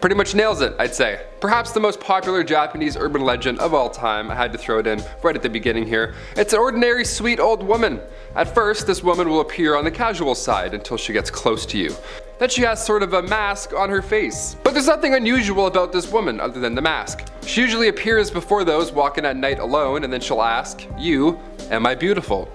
Pretty much nails it, I'd say. Perhaps the most popular Japanese urban legend of all time. I had to throw it in right at the beginning here. It's an ordinary sweet old woman. At first, this woman will appear on the casual side until she gets close to you. Then she has sort of a mask on her face. But there's nothing unusual about this woman other than the mask. She usually appears before those walking at night alone, and then she'll ask, "You, am I beautiful?"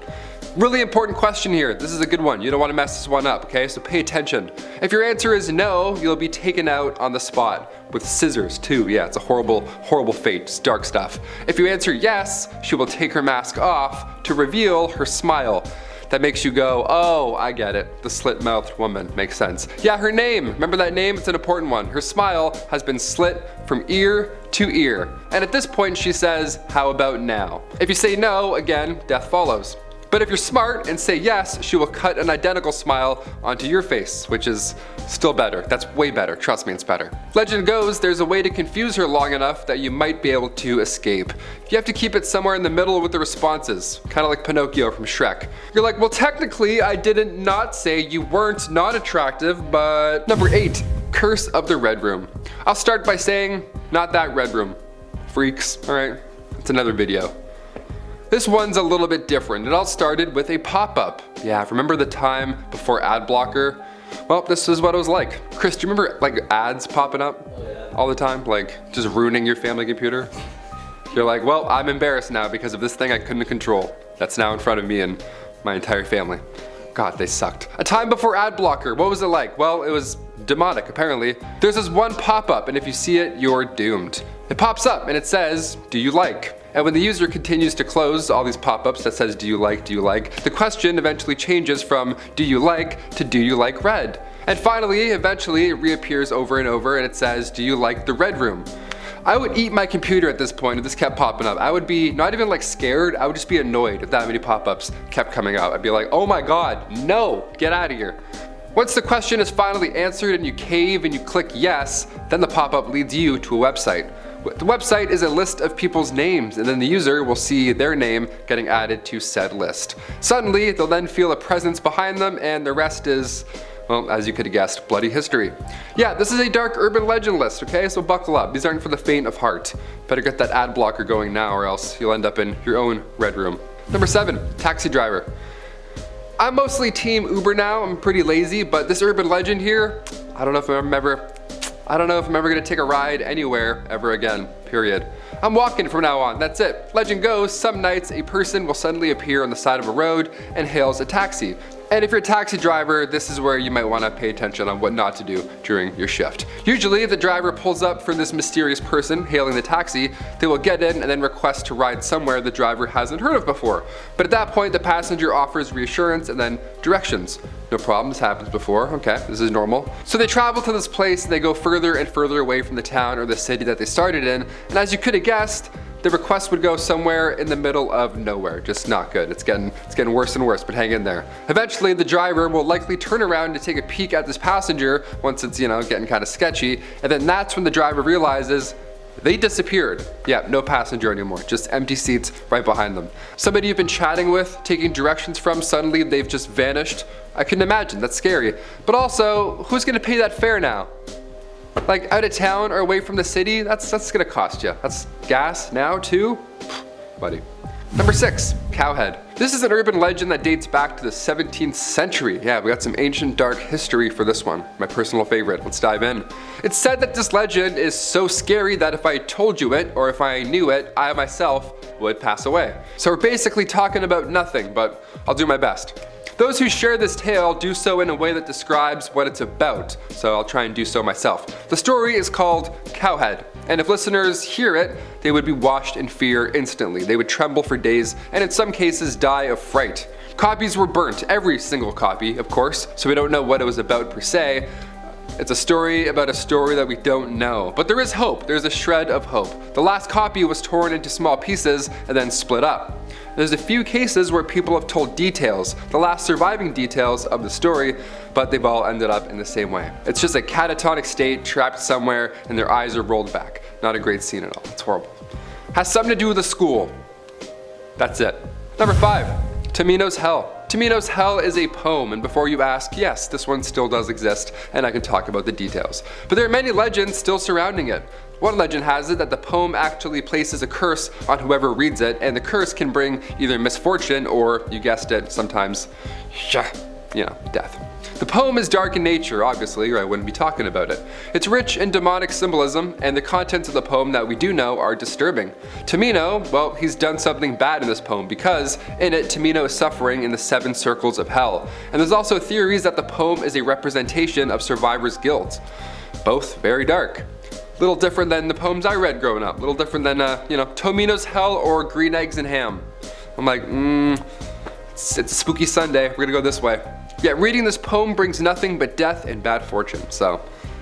Really important question here. This is a good one. You don't want to mess this one up, okay? So pay attention. If your answer is no, you'll be taken out on the spot. With scissors too. Yeah, it's a horrible, horrible fate. It's dark stuff. If you answer yes, she will take her mask off to reveal her smile. That makes you go, oh, I get it. The slit-mouthed woman. Makes sense. Yeah, her name. Remember that name? It's an important one. Her smile has been slit from ear to ear. And at this point she says, how about now? If you say no, again, death follows. But if you're smart and say yes, she will cut an identical smile onto your face, which is still better. That's way better. Trust me, it's better. Legend goes, there's a way to confuse her long enough that you might be able to escape. You have to keep it somewhere in the middle with the responses, kind of like Pinocchio from Shrek. You're like, well, technically, I didn't not say you weren't not attractive, but... Number 8, Curse of the Red Room. I'll start by saying, not that red room. Freaks, all right? It's another video. This one's a little bit different. It all started with a pop-up. Yeah, remember the time before ad blocker? Well, this is what it was like. Chris, do you remember like ads popping up all the time? Like just ruining your family computer? You're like, well, I'm embarrassed now because of this thing I couldn't control. That's now in front of me and my entire family. God, they sucked. A time before ad blocker, what was it like? Well, it was demonic, apparently. There's this one pop-up, and if you see it, you're doomed. It pops up and it says, do you like? And when the user continues to close all these pop-ups that says, do you like, the question eventually changes from do you like to do you like red? And finally, eventually it reappears over and over and it says, do you like the red room? I would eat my computer at this point if this kept popping up. I would be not even like scared, I would just be annoyed if that many pop-ups kept coming out. I'd be like, oh my God, no, get out of here. Once the question is finally answered and you cave and you click yes, then the pop-up leads you to a website. The website is a list of people's names, and then the user will see their name getting added to said list. Suddenly, they'll then feel a presence behind them, and the rest is, well, as you could have guessed, bloody history. Yeah, this is a dark urban legend list, okay? So buckle up. These aren't for the faint of heart. Better get that ad blocker going now, or else you'll end up in your own red room. Number 7, taxi driver. I'm mostly team Uber now. I'm pretty lazy, but this urban legend here, I don't know if I'm ever gonna take a ride anywhere ever again, period. I'm walking from now on, that's it. Legend goes, some nights a person will suddenly appear on the side of a road and hails a taxi. And if you're a taxi driver, this is where you might want to pay attention on what not to do during your shift. Usually, if the driver pulls up for this mysterious person hailing the taxi, they will get in and then request to ride somewhere the driver hasn't heard of before. But at that point, the passenger offers reassurance and then directions. No problem, this happens before, okay, this is normal. So they travel to this place and they go further and further away from the town or the city that they started in, and as you could have guessed, the request would go somewhere in the middle of nowhere. Just not good. It's getting worse and worse, but hang in there. Eventually, the driver will likely turn around to take a peek at this passenger once it's, getting kind of sketchy, and then that's when the driver realizes they disappeared. Yeah, no passenger anymore, just empty seats right behind them. Somebody you've been chatting with, taking directions from, suddenly they've just vanished. I couldn't imagine, that's scary. But also, who's gonna pay that fare now? Like out of town or away from the city, that's gonna cost you. That's gas now too? Buddy. Number 6, Cowhead. This is an urban legend that dates back to the 17th century. Yeah, we got some ancient dark history for this one. My personal favorite. Let's dive in. It's said that this legend is so scary that if I told you it, or if I knew it, I myself would pass away. So we're basically talking about nothing, but I'll do my best. Those who share this tale do so in a way that describes what it's about, so I'll try and do so myself. The story is called Cowhead, and if listeners hear it, they would be washed in fear instantly. They would tremble for days, and in some cases die of fright. Copies were burnt, every single copy, of course, so we don't know what it was about per se. It's a story about a story that we don't know. But there is hope, there's a shred of hope. The last copy was torn into small pieces and then split up. There's a few cases where people have told details, the last surviving details of the story, but they've all ended up in the same way. It's just a catatonic state trapped somewhere and their eyes are rolled back. Not a great scene at all, it's horrible. Has something to do with a school. That's it. Number 5, Tomino's Hell. Tomino's Hell is a poem, and before you ask, yes, this one still does exist, and I can talk about the details. But there are many legends still surrounding it. One legend has it that the poem actually places a curse on whoever reads it, and the curse can bring either misfortune or, you guessed it, sometimes, death. The poem is dark in nature, obviously, or I wouldn't be talking about it. It's rich in demonic symbolism, and the contents of the poem that we do know are disturbing. Tomino, well, he's done something bad in this poem because in it, Tomino is suffering in the 7 circles of hell. And there's also theories that the poem is a representation of survivors' guilt. Both very dark. Little different than the poems I read growing up. Little different than, Tomino's Hell or Green Eggs and Ham. I'm like, it's a spooky Sunday. We're gonna go this way. Yeah, reading this poem brings nothing but death and bad fortune. So,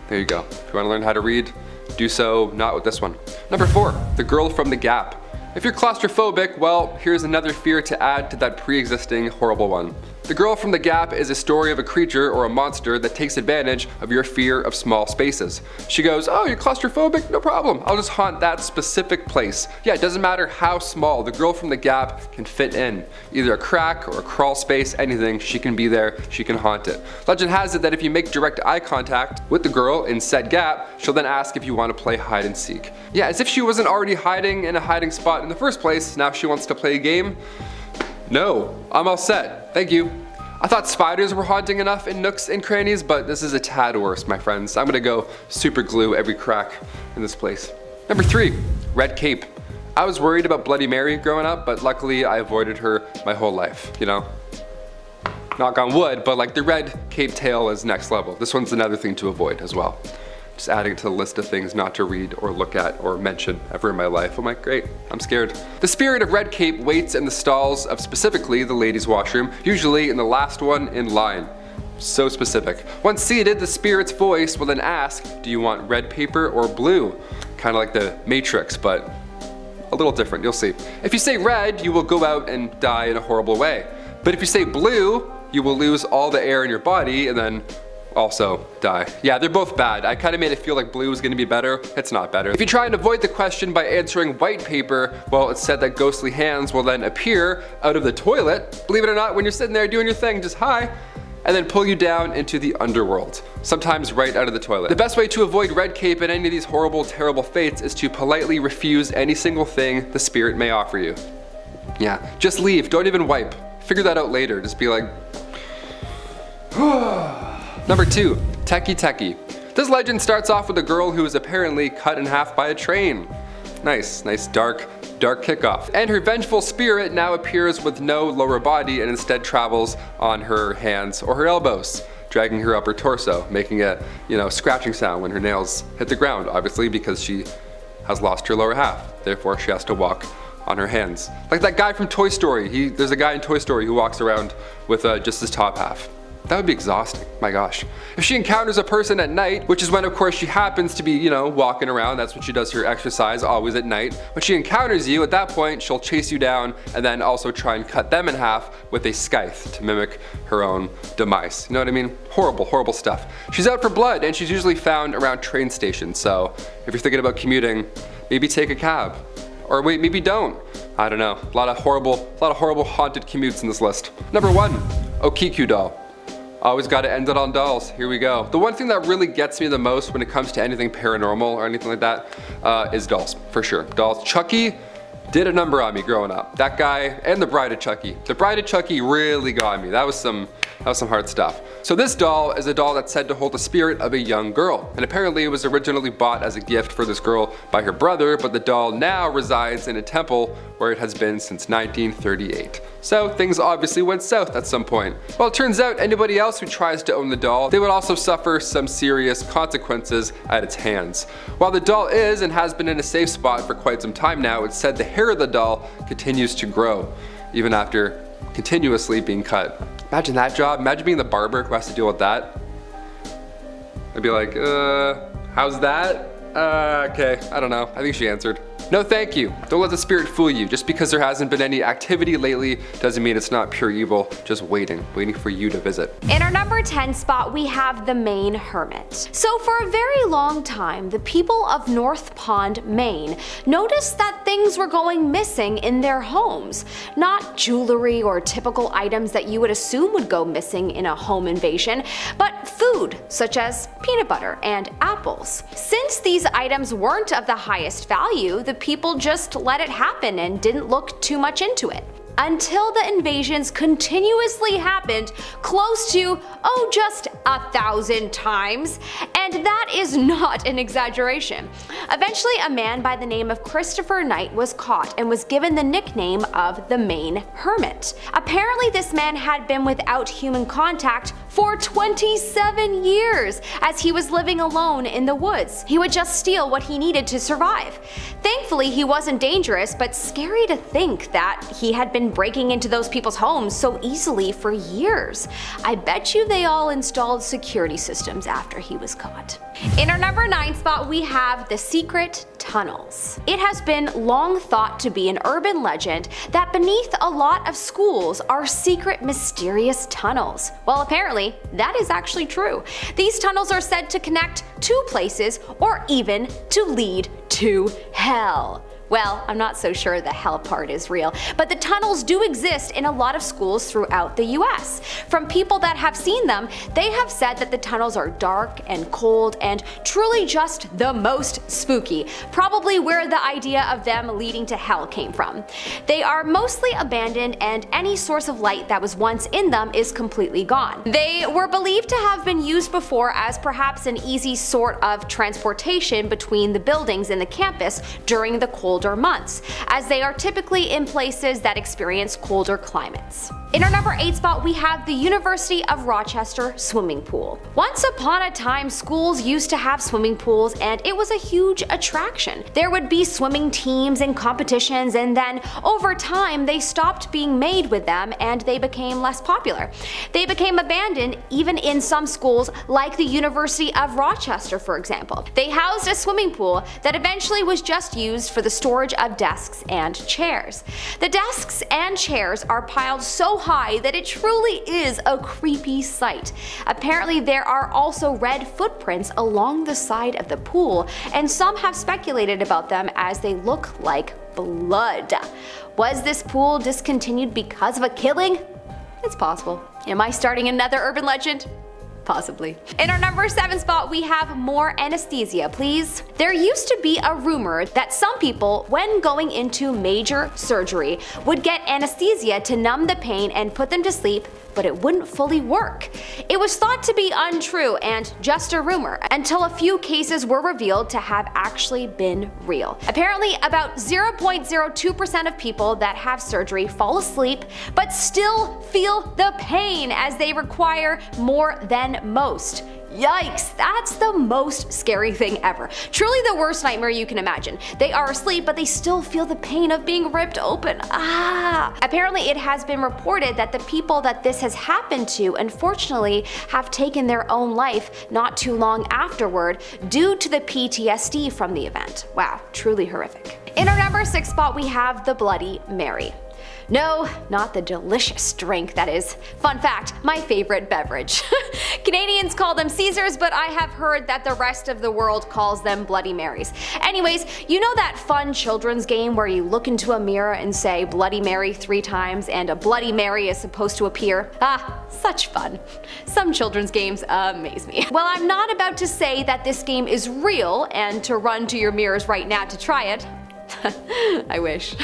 there you go. If you want to learn how to read, do so not with this one. Number 4, The Girl from the Gap. If you're claustrophobic, well, here's another fear to add to that pre-existing horrible one. The Girl from the Gap is a story of a creature or a monster that takes advantage of your fear of small spaces. She goes, oh, you're claustrophobic? No problem. I'll just haunt that specific place. Yeah, it doesn't matter how small, the Girl from the Gap can fit in. Either a crack or a crawl space, anything, she can be there, she can haunt it. Legend has it that if you make direct eye contact with the girl in said gap, she'll then ask if you want to play hide and seek. Yeah, as if she wasn't already hiding in a hiding spot in the first place, now she wants to play a game. No, I'm all set, thank you. I thought spiders were haunting enough in nooks and crannies, but this is a tad worse, my friends. I'm gonna go super glue every crack in this place. Number 3, Red Cape. I was worried about Bloody Mary growing up, but luckily I avoided her my whole life, Knock on wood, but like the Red Cape tale is next level. This one's another thing to avoid as well. Just adding to the list of things not to read or look at or mention ever in my life. I'm like, great, I'm scared. The spirit of Red Cape waits in the stalls of specifically the ladies' washroom, usually in the last one in line. So specific. Once seated, the spirit's voice will then ask, do you want red paper or blue? Kind of like the Matrix, but a little different, you'll see. If you say red, you will go out and die in a horrible way. But if you say blue, you will lose all the air in your body and then also die. Yeah, they're both bad. I kind of made it feel like blue was going to be better. It's not better. If you try and avoid the question by answering white paper, well, it's said that ghostly hands will then appear out of the toilet, believe it or not, when you're sitting there doing your thing, just hi, and then pull you down into the underworld, sometimes right out of the toilet. The best way to avoid Red Cape and any of these horrible, terrible fates is to politely refuse any single thing the spirit may offer you. Yeah, just leave, don't even wipe. Figure that out later, just be like, Number 2, Teki Teki. This legend starts off with a girl who is apparently cut in half by a train. Nice dark kickoff. And her vengeful spirit now appears with no lower body and instead travels on her hands or her elbows, dragging her up her torso, making a, scratching sound when her nails hit the ground, obviously because she has lost her lower half. Therefore, she has to walk on her hands. Like that guy from Toy Story. There's a guy in Toy Story who walks around with just his top half. That would be exhausting, my gosh. If she encounters a person at night, which is when of course she happens to be, walking around, that's when she does her exercise, always at night. When she encounters you, at that point, she'll chase you down and then also try and cut them in half with a scythe to mimic her own demise. You know what I mean? Horrible stuff. She's out for blood and she's usually found around train stations, so if you're thinking about commuting, maybe take a cab. Or wait, maybe don't. I don't know. A lot of horrible haunted commutes in this list. Number 1, Okiku doll. Always gotta end it on dolls. Here we go. The one thing that really gets me the most when it comes to anything paranormal or anything like that is dolls, for sure. Dolls. Chucky did a number on me growing up. That guy and the Bride of Chucky. The Bride of Chucky really got me. That was some hard stuff. So this doll is a doll that's said to hold the spirit of a young girl. And apparently it was originally bought as a gift for this girl by her brother, but the doll now resides in a temple where it has been since 1938. So things obviously went south at some point. Well, it turns out anybody else who tries to own the doll, they would also suffer some serious consequences at its hands. While the doll is and has been in a safe spot for quite some time now, it's said the hair of the doll continues to grow, even after continuously being cut. Imagine that job. Imagine being the barber who has to deal with that. I'd be like, how's that? Okay, I don't know. I think she answered. No thank you. Don't let the spirit fool you. Just because there hasn't been any activity lately doesn't mean it's not pure evil. Just waiting for you to visit. In our number 10 spot, we have the Maine Hermit. So for a very long time, the people of North Pond, Maine noticed that things were going missing in their homes. Not jewelry or typical items that you would assume would go missing in a home invasion, but food such as peanut butter and apples. Since these items weren't of the highest value, the people just let it happen and didn't look too much into it. Until the invasions continuously happened close to, just 1,000 times. And that is not an exaggeration. Eventually, a man by the name of Christopher Knight was caught and was given the nickname of the Maine Hermit. Apparently, this man had been without human contact for 27 years as he was living alone in the woods. He would just steal what he needed to survive. Thankfully, he wasn't dangerous, but scary to think that he had been breaking into those people's homes so easily for years. I bet you they all installed security systems after he was caught. In our number 9 spot, we have the secret tunnels. It has been long thought to be an urban legend that beneath a lot of schools are secret, mysterious tunnels. Well, apparently, that is actually true. These tunnels are said to connect to places or even to lead to hell. Well, I'm not so sure the hell part is real, but the tunnels do exist in a lot of schools throughout the US. From people that have seen them, they have said that the tunnels are dark and cold and truly just the most spooky, probably where the idea of them leading to hell came from. They are mostly abandoned and any source of light that was once in them is completely gone. They were believed to have been used before as perhaps an easy sort of transportation between the buildings in the campus during the colder months, as they are typically in places that experience colder climates. In our number 8 spot, we have the University of Rochester swimming pool. Once upon a time, schools used to have swimming pools and it was a huge attraction. There would be swimming teams and competitions, and then over time they stopped being made with them and they became less popular. They became abandoned even in some schools like the University of Rochester, for example. They housed a swimming pool that eventually was just used for the storage of desks and chairs. The desks and chairs are piled so high that it truly is a creepy sight. Apparently, there are also red footprints along the side of the pool, and some have speculated about them as they look like blood. Was this pool discontinued because of a killing? It's possible. Am I starting another urban legend? Possibly. In our number 7 spot, we have more anesthesia, please. There used to be a rumor that some people, when going into major surgery, would get anesthesia to numb the pain and put them to sleep but it wouldn't fully work. It was thought to be untrue and just a rumor until a few cases were revealed to have actually been real. Apparently, about 0.02% of people that have surgery fall asleep but still feel the pain as they require more than most. Yikes, that's the most scary thing ever. Truly the worst nightmare you can imagine. They are asleep, but they still feel the pain of being ripped open. Apparently it has been reported that the people that this has happened to, unfortunately, have taken their own life not too long afterward due to the PTSD from the event. Wow, truly horrific. In our number 6 spot, we have the Bloody Mary. No, not the delicious drink that is, fun fact, my favorite beverage. Canadians call them Caesars, but I have heard that the rest of the world calls them Bloody Marys. Anyways, you know that fun children's game where you look into a mirror and say Bloody Mary 3 times and a Bloody Mary is supposed to appear? Such fun. Some children's games amaze me. Well, I'm not about to say that this game is real and to run to your mirrors right now to try it. I wish.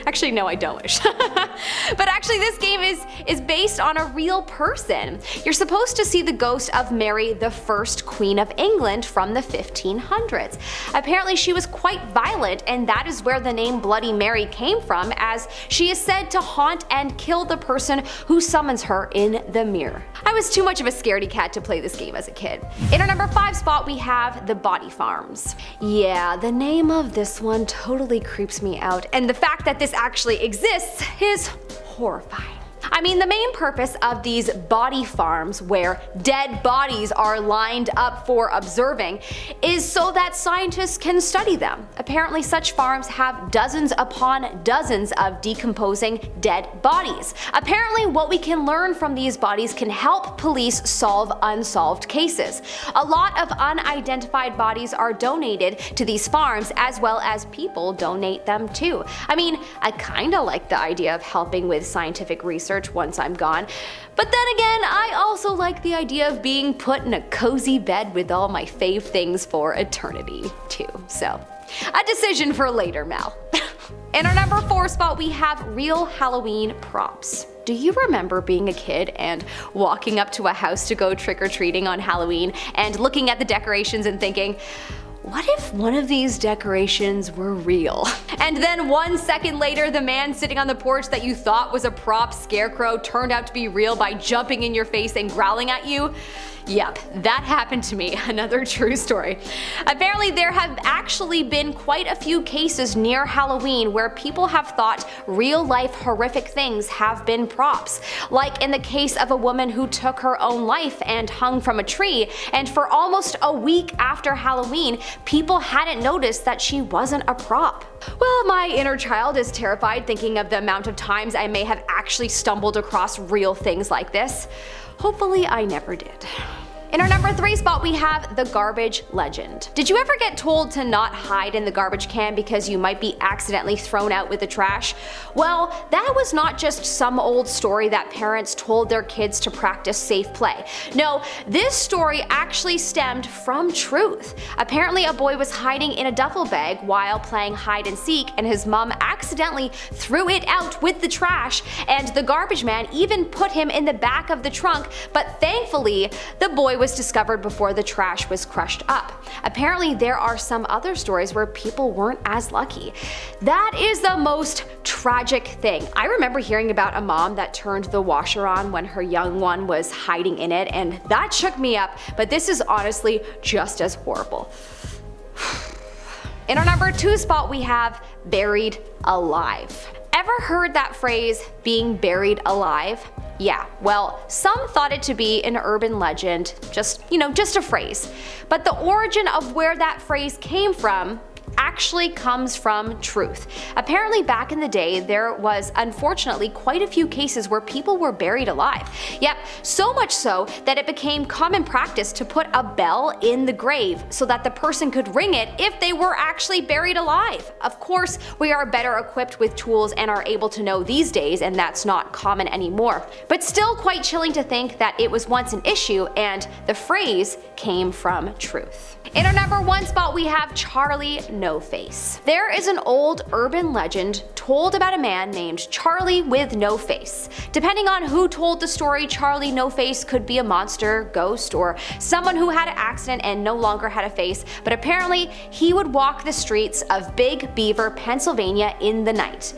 Actually, no, I don't wish. But actually, this game is based on a real person. You're supposed to see the ghost of Mary, the first Queen of England from the 1500s. Apparently, she was quite violent, and that is where the name Bloody Mary came from, as she is said to haunt and kill the person who summons her in the mirror. I was too much of a scaredy cat to play this game as a kid. In our number 5 spot, we have the Body Farms. Yeah, the name of this one totally creeps me out, and the fact that this actually exists is horrifying. I mean, the main purpose of these body farms, where dead bodies are lined up for observing, is so that scientists can study them. Apparently, such farms have dozens upon dozens of decomposing dead bodies. Apparently, what we can learn from these bodies can help police solve unsolved cases. A lot of unidentified bodies are donated to these farms, as well as people donate them too. I mean, I kinda like the idea of helping with scientific research once I'm gone. But then again, I also like the idea of being put in a cozy bed with all my fave things for eternity too. So, a decision for later, Mel. In our number 4 spot, we have real Halloween props. Do you remember being a kid and walking up to a house to go trick-or-treating on Halloween and looking at the decorations and thinking, what if one of these decorations were real? And then 1 second later, the man sitting on the porch that you thought was a prop scarecrow turned out to be real by jumping in your face and growling at you? Yep, that happened to me, another true story. Apparently there have actually been quite a few cases near Halloween where people have thought real life horrific things have been props. Like in the case of a woman who took her own life and hung from a tree, and for almost a week after Halloween, people hadn't noticed that she wasn't a prop. Well, my inner child is terrified thinking of the amount of times I may have actually stumbled across real things like this. Hopefully I never did. In our number 3 spot, we have the garbage legend. Did you ever get told to not hide in the garbage can because you might be accidentally thrown out with the trash? Well, that was not just some old story that parents told their kids to practice safe play. No, this story actually stemmed from truth. Apparently, a boy was hiding in a duffel bag while playing hide and seek, and his mom accidentally threw it out with the trash, and the garbage man even put him in the back of the trunk, but thankfully, the boy was discovered before the trash was crushed up. Apparently, there are some other stories where people weren't as lucky. That is the most tragic thing. I remember hearing about a mom that turned the washer on when her young one was hiding in it, and that shook me up, but this is honestly just as horrible. In our number 2 spot, we have buried alive. Ever heard that phrase, being buried alive? Yeah, well, some thought it to be an urban legend, just a phrase. But the origin of where that phrase came from actually comes from truth. Apparently back in the day, there was unfortunately quite a few cases where people were buried alive. Yep, so much so that it became common practice to put a bell in the grave so that the person could ring it if they were actually buried alive. Of course, we are better equipped with tools and are able to know these days, and that's not common anymore. But still quite chilling to think that it was once an issue and the phrase came from truth. In our number 1 spot, we have Charlie No Face. There is an old urban legend told about a man named Charlie with no face. Depending on who told the story, Charlie No Face could be a monster, ghost, or someone who had an accident and no longer had a face, but apparently he would walk the streets of Big Beaver, Pennsylvania in the night.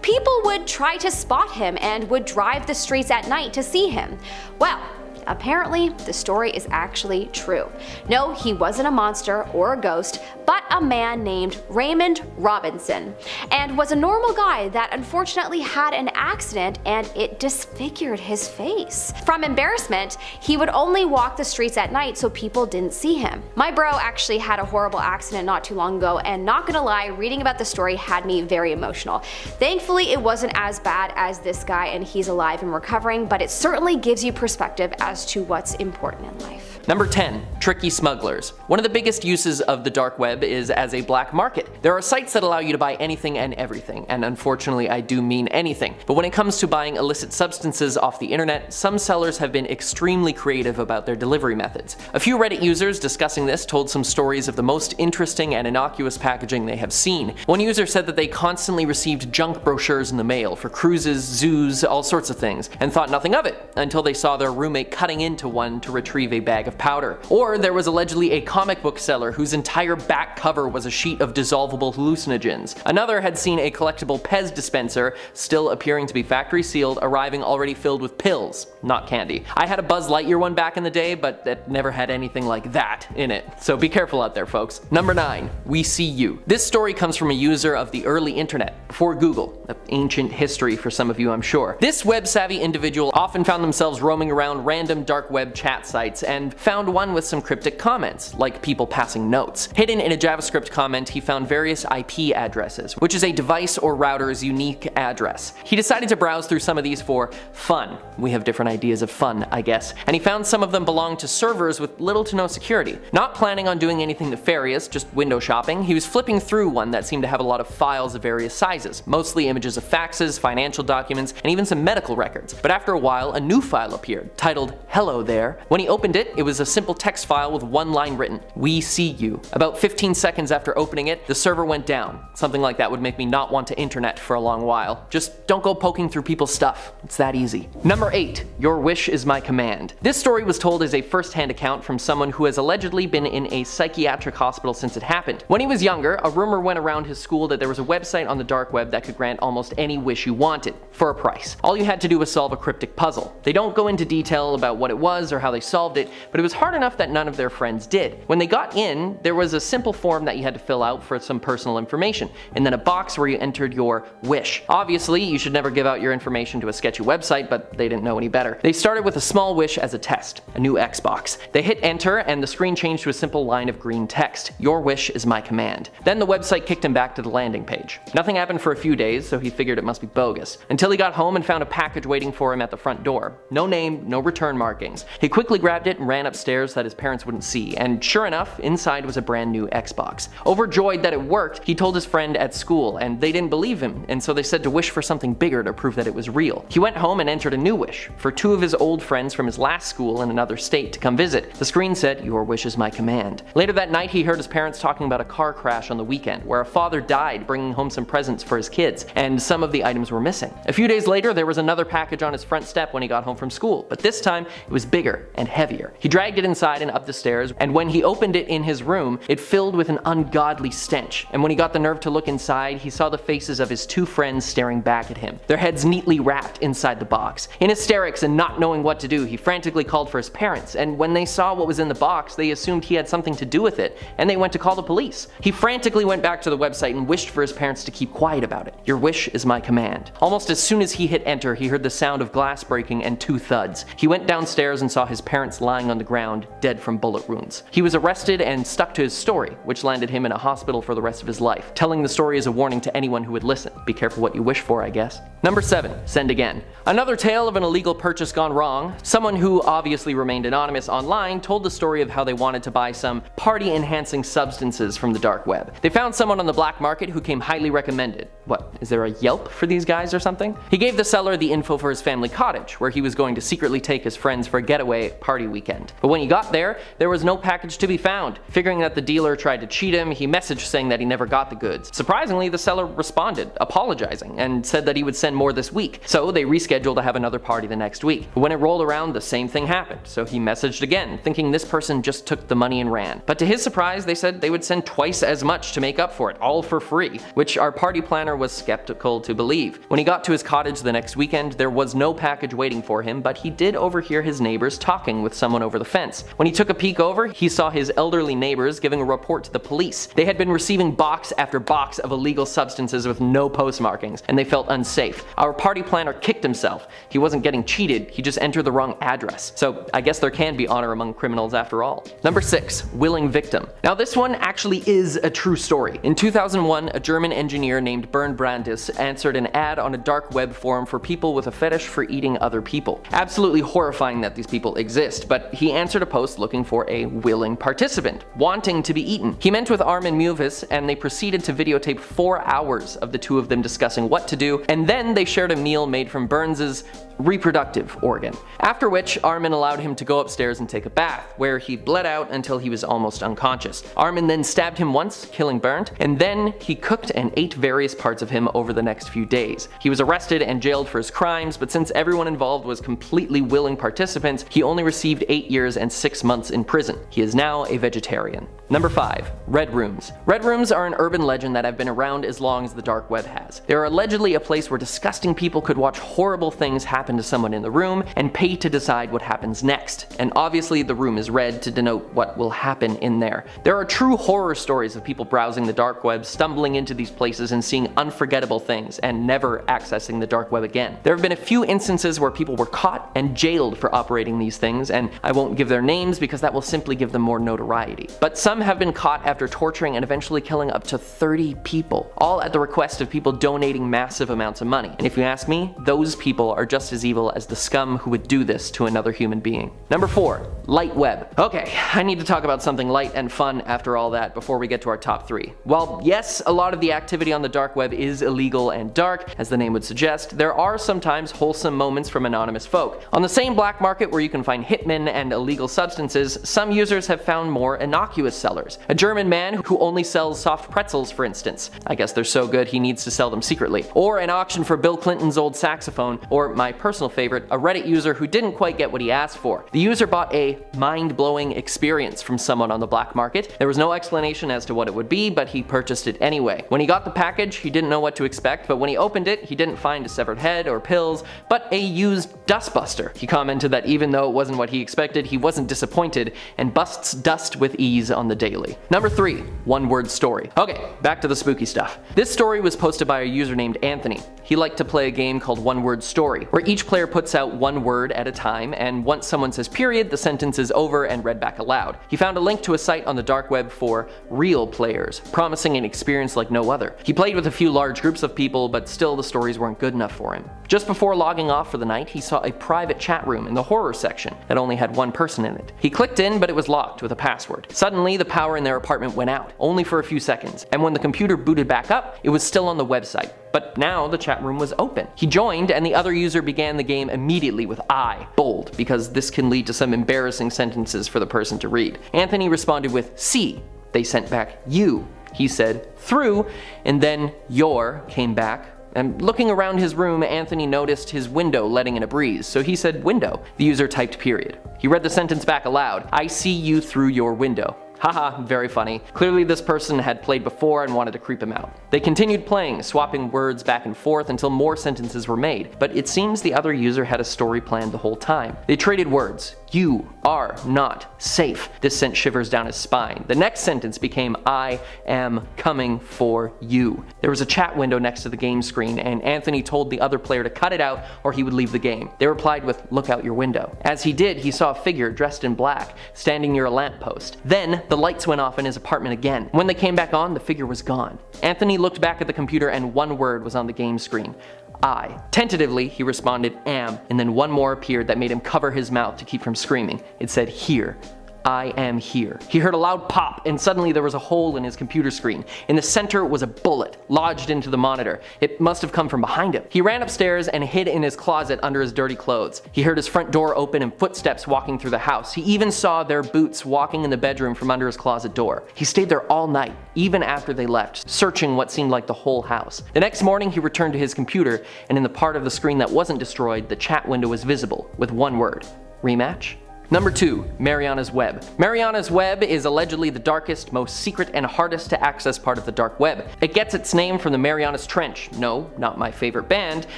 People would try to spot him and would drive the streets at night to see him. Well, apparently, the story is actually true. No, he wasn't a monster or a ghost, but a man named Raymond Robinson, and was a normal guy that unfortunately had an accident and it disfigured his face. From embarrassment, he would only walk the streets at night so people didn't see him. My bro actually had a horrible accident not too long ago, and not gonna lie, reading about the story had me very emotional. Thankfully, it wasn't as bad as this guy and he's alive and recovering, but it certainly gives you perspective as to what's important in life. Number 10. Tricky smugglers. One of the biggest uses of the dark web is as a black market. There are sites that allow you to buy anything and everything, and unfortunately I do mean anything. But when it comes to buying illicit substances off the internet, some sellers have been extremely creative about their delivery methods. A few Reddit users discussing this told some stories of the most interesting and innocuous packaging they have seen. One user said that they constantly received junk brochures in the mail for cruises, zoos, all sorts of things, and thought nothing of it until they saw their roommate cutting into one to retrieve a bag of powder. Or there was allegedly a comic book seller whose entire back cover was a sheet of dissolvable hallucinogens. Another had seen a collectible Pez dispenser, still appearing to be factory sealed, arriving already filled with pills, not candy. I had a Buzz Lightyear one back in the day, but it never had anything like that in it, so be careful out there, folks. Number 9. We See You. This story comes from a user of the early internet, before Google, ancient history for some of you I'm sure. This web-savvy individual often found themselves roaming around random dark web chat sites and found one with some cryptic comments, like people passing notes. Hidden in a JavaScript comment, he found various IP addresses, which is a device or router's unique address. He decided to browse through some of these for fun. We have different ideas of fun, I guess. And he found some of them belonged to servers with little to no security. Not planning on doing anything nefarious, just window shopping, he was flipping through one that seemed to have a lot of files of various sizes, mostly images of faxes, financial documents, and even some medical records. But after a while, a new file appeared, titled "Hello There." When he opened it, it was a simple text file with one line written, "We see you." About 15 seconds after opening it, the server went down. Something like that would make me not want to internet for a long while. Just don't go poking through people's stuff. It's that easy. Number 8. Your Wish is My Command. This story was told as a first-hand account from someone who has allegedly been in a psychiatric hospital since it happened. When he was younger, a rumor went around his school that there was a website on the dark web that could grant almost any wish you wanted, for a price. All you had to do was solve a cryptic puzzle. They don't go into detail about what it was or how they solved it, but it was hard enough that none of their friends did. When they got in, there was a simple form that you had to fill out for some personal information, and then a box where you entered your wish. Obviously, you should never give out your information to a sketchy website, but they didn't know any better. They started with a small wish as a test, a new Xbox. They hit enter, and the screen changed to a simple line of green text, "Your wish is my command." Then the website kicked him back to the landing page. Nothing happened for a few days, so he figured it must be bogus, until he got home and found a package waiting for him at the front door. No name, no return markings. He quickly grabbed it and ran upstairs so that his parents wouldn't see, and sure enough, inside was a brand new Xbox. Overjoyed that it worked, he told his friend at school, and they didn't believe him, and so they said to wish for something bigger to prove that it was real. He went home and entered a new wish, for 2 of his old friends from his last school in another state to come visit. The screen said, "Your wish is my command." Later that night, he heard his parents talking about a car crash on the weekend, where a father died bringing home some presents for his kids, and some of the items were missing. A few days later, there was another package on his front step when he got home from school, but this time it was bigger and heavier. He dragged it inside and up the stairs, and when he opened it in his room, it filled with an ungodly stench. And when he got the nerve to look inside, he saw the faces of his 2 friends staring back at him, their heads neatly wrapped inside the box. In hysterics and not knowing what to do, he frantically called for his parents, and when they saw what was in the box, they assumed he had something to do with it, and they went to call the police. He frantically went back to the website and wished for his parents to keep quiet about it. "Your wish is my command." Almost as soon as he hit enter, he heard the sound of glass breaking and 2 thuds. He went downstairs and saw his parents lying on the ground, dead from bullet wounds. He was arrested and stuck to his story, which landed him in a hospital for the rest of his life. Telling the story is a warning to anyone who would listen. Be careful what you wish for, I guess. Number 7. Send again. Another tale of an illegal purchase gone wrong. Someone who obviously remained anonymous online told the story of how they wanted to buy some party-enhancing substances from the dark web. They found someone on the black market who came highly recommended. What, is there a Yelp for these guys or something? He gave the seller the info for his family cottage, where he was going to secretly take his friends for a getaway party weekend. But when he got there was no package to be found. Figuring that the dealer tried to cheat him, he messaged saying that he never got the goods. Surprisingly, the seller responded, apologizing, and said that he would send more this week. So they rescheduled to have another party the next week. But when it rolled around, the same thing happened. So he messaged again, thinking this person just took the money and ran. But to his surprise, they said they would send twice as much to make up for it, all for free, which our party planner was skeptical to believe. When he got to his cottage the next weekend, there was no package waiting for him, but he did overhear his neighbors talking with someone over the fence. When he took a peek over, he saw his elderly neighbors giving a report to the police. They had been receiving box after box of illegal substances with no postmarkings, and they felt unsafe. Our party planner kicked himself. He wasn't getting cheated, he just entered the wrong address. So I guess there can be honor among criminals after all. Number 6, willing victim. Now this one actually is a true story. In 2001, a German engineer named Bernd Brandis answered an ad on a dark web forum for people with a fetish for eating other people. Absolutely horrifying that these people exist, but he answered a post looking for a willing participant, wanting to be eaten. He met with Armin Muvis, and they proceeded to videotape 4 hours of the two of them discussing what to do, and then they shared a meal made from Burns's reproductive organ. After which, Armin allowed him to go upstairs and take a bath, where he bled out until he was almost unconscious. Armin then stabbed him once, killing Bernd, and then he cooked and ate various parts of him over the next few days. He was arrested and jailed for his crimes, but since everyone involved was completely willing participants, he only received 8 years and 6 months in prison. He is now a vegetarian. Number 5, red rooms. Red rooms are an urban legend that have been around as long as the dark web has. They are allegedly a place where disgusting people could watch horrible things happen to someone in the room and pay to decide what happens next. And obviously the room is red to denote what will happen in there. There are true horror stories of people browsing the dark web, stumbling into these places and seeing unforgettable things and never accessing the dark web again. There have been a few instances where people were caught and jailed for operating these things, and I won't give their names because that will simply give them more notoriety. But some have been caught after torturing and eventually killing up to 30 people, all at the request of people donating massive amounts of money. And if you ask me, those people are just as evil as the scum who would do this to another human being. Number 4, light web. Okay, I need to talk about something light and fun after all that before we get to our top 3. While yes, a lot of the activity on the dark web is illegal and dark, as the name would suggest, there are sometimes wholesome moments from anonymous folk. On the same black market where you can find hitmen and illegal substances, some users have found more innocuous sellers. A German man who only sells soft pretzels, for instance. I guess they're so good he needs to sell them secretly. Or an auction for Bill Clinton's old saxophone, or my personal favorite, a Reddit user who didn't quite get what he asked for. The user bought a mind-blowing experience from someone on the black market. There was no explanation as to what it would be, but he purchased it anyway. When he got the package, he didn't know what to expect, but when he opened it, he didn't find a severed head or pills, but a used dustbuster. He commented that even though it wasn't what he expected, he wasn't disappointed, and busts dust with ease on the daily. Number 3, one-word story. Okay, back to the spooky stuff. This story was posted by a user named Anthony. He liked to play a game called One Word Story, where each player puts out one word at a time, and once someone says period, the sentence is over and read back aloud. He found a link to a site on the dark web for real players, promising an experience like no other. He played with a few large groups of people, but still the stories weren't good enough for him. Just before logging off for the night, he saw a private chat room in the horror section that only had one person in it. He clicked in, but it was locked with a password. Suddenly, the power in their apartment went out, only for a few seconds, and when the computer booted back up, it was still on the website. But now the chat room was open. He joined, and the other user began the game immediately with I, bold, because this can lead to some embarrassing sentences for the person to read. Anthony responded with C. They sent back you. He said through, and then your came back. And looking around his room, Anthony noticed his window letting in a breeze, so he said window. The user typed period. He read the sentence back aloud. I see you through your window. Haha, very funny. Clearly this person had played before and wanted to creep him out. They continued playing, swapping words back and forth until more sentences were made, but it seems the other user had a story planned the whole time. They traded words. You are not safe. This sent shivers down his spine. The next sentence became I am coming for you. There was a chat window next to the game screen, and Anthony told the other player to cut it out or he would leave the game. They replied with look out your window. As he did, he saw a figure dressed in black, standing near a lamppost. Then the lights went off in his apartment again. When they came back on, the figure was gone. Anthony looked back at the computer and one word was on the game screen. I. Tentatively, he responded am, and then one more appeared that made him cover his mouth to keep from screaming. It said here. "I am here." He heard a loud pop, and suddenly there was a hole in his computer screen. In the center was a bullet, lodged into the monitor. It must have come from behind him. He ran upstairs and hid in his closet under his dirty clothes. He heard his front door open and footsteps walking through the house. He even saw their boots walking in the bedroom from under his closet door. He stayed there all night, even after they left, searching what seemed like the whole house. The next morning he returned to his computer, and in the part of the screen that wasn't destroyed, the chat window was visible, with one word: rematch? Number 2. Mariana's Web. Mariana's Web is allegedly the darkest, most secret, and hardest to access part of the dark web. It gets its name from the Marianas Trench, no, not my favorite band,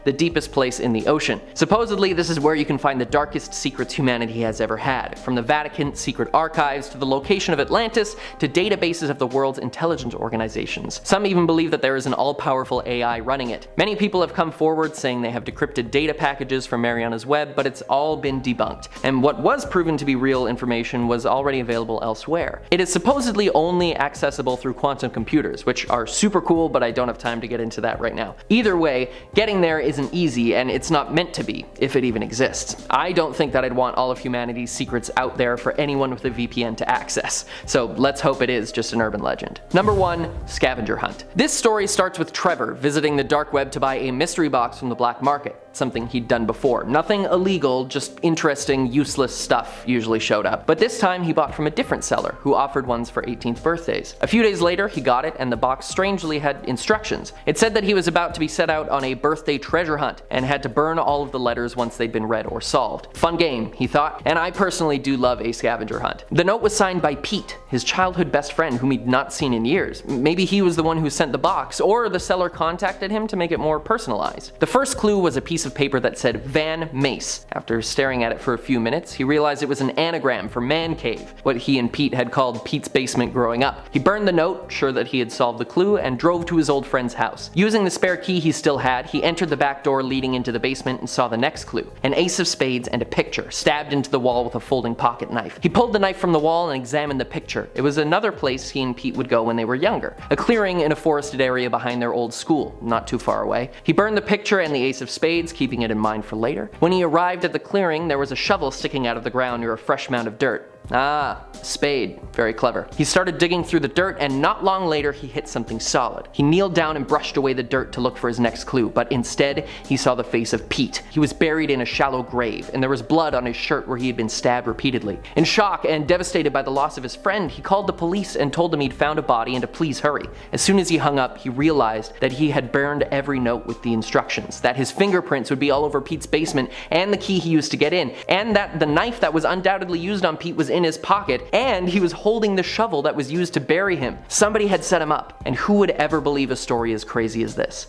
the deepest place in the ocean. Supposedly, this is where you can find the darkest secrets humanity has ever had, from the Vatican's secret archives to the location of Atlantis to databases of the world's intelligence organizations. Some even believe that there is an all-powerful AI running it. Many people have come forward saying they have decrypted data packages from Mariana's Web, but it's all been debunked. And what was proven to be real information was already available elsewhere. It is supposedly only accessible through quantum computers, which are super cool, but I don't have time to get into that right now. Either way, getting there isn't easy, and it's not meant to be, if it even exists. I don't think that I'd want all of humanity's secrets out there for anyone with a VPN to access, so let's hope it is just an urban legend. Number 1. Scavenger Hunt. This story starts with Trevor visiting the dark web to buy a mystery box from the black market, something he'd done before. Nothing illegal, just interesting, useless stuff usually showed up. But this time he bought from a different seller, who offered ones for 18th birthdays. A few days later he got it, and the box strangely had instructions. It said that he was about to be set out on a birthday treasure hunt, and had to burn all of the letters once they'd been read or solved. Fun game, he thought, and I personally do love a scavenger hunt. The note was signed by Pete, his childhood best friend whom he'd not seen in years. Maybe he was the one who sent the box, or the seller contacted him to make it more personalized. The first clue was a piece of paper that said Van Mace. After staring at it for a few minutes, he realized it was an anagram for man cave, what he and Pete had called Pete's basement growing up. He burned the note, sure that he had solved the clue, and drove to his old friend's house. Using the spare key he still had, he entered the back door leading into the basement and saw the next clue: an ace of spades and a picture, stabbed into the wall with a folding pocket knife. He pulled the knife from the wall and examined the picture. It was another place he and Pete would go when they were younger, a clearing in a forested area behind their old school, not too far away. He burned the picture and the ace of spades, keeping it in mind for later. When he arrived at the clearing, there was a shovel sticking out of the ground near a fresh mound of dirt. Ah, spade. Very clever. He started digging through the dirt, and not long later he hit something solid. He kneeled down and brushed away the dirt to look for his next clue, but instead he saw the face of Pete. He was buried in a shallow grave, and there was blood on his shirt where he had been stabbed repeatedly. In shock and devastated by the loss of his friend, he called the police and told them he'd found a body and to please hurry. As soon as he hung up, he realized that he had burned every note with the instructions, that his fingerprints would be all over Pete's basement and the key he used to get in, and that the knife that was undoubtedly used on Pete was in his pocket, and he was holding the shovel that was used to bury him. Somebody had set him up, and who would ever believe a story as crazy as this?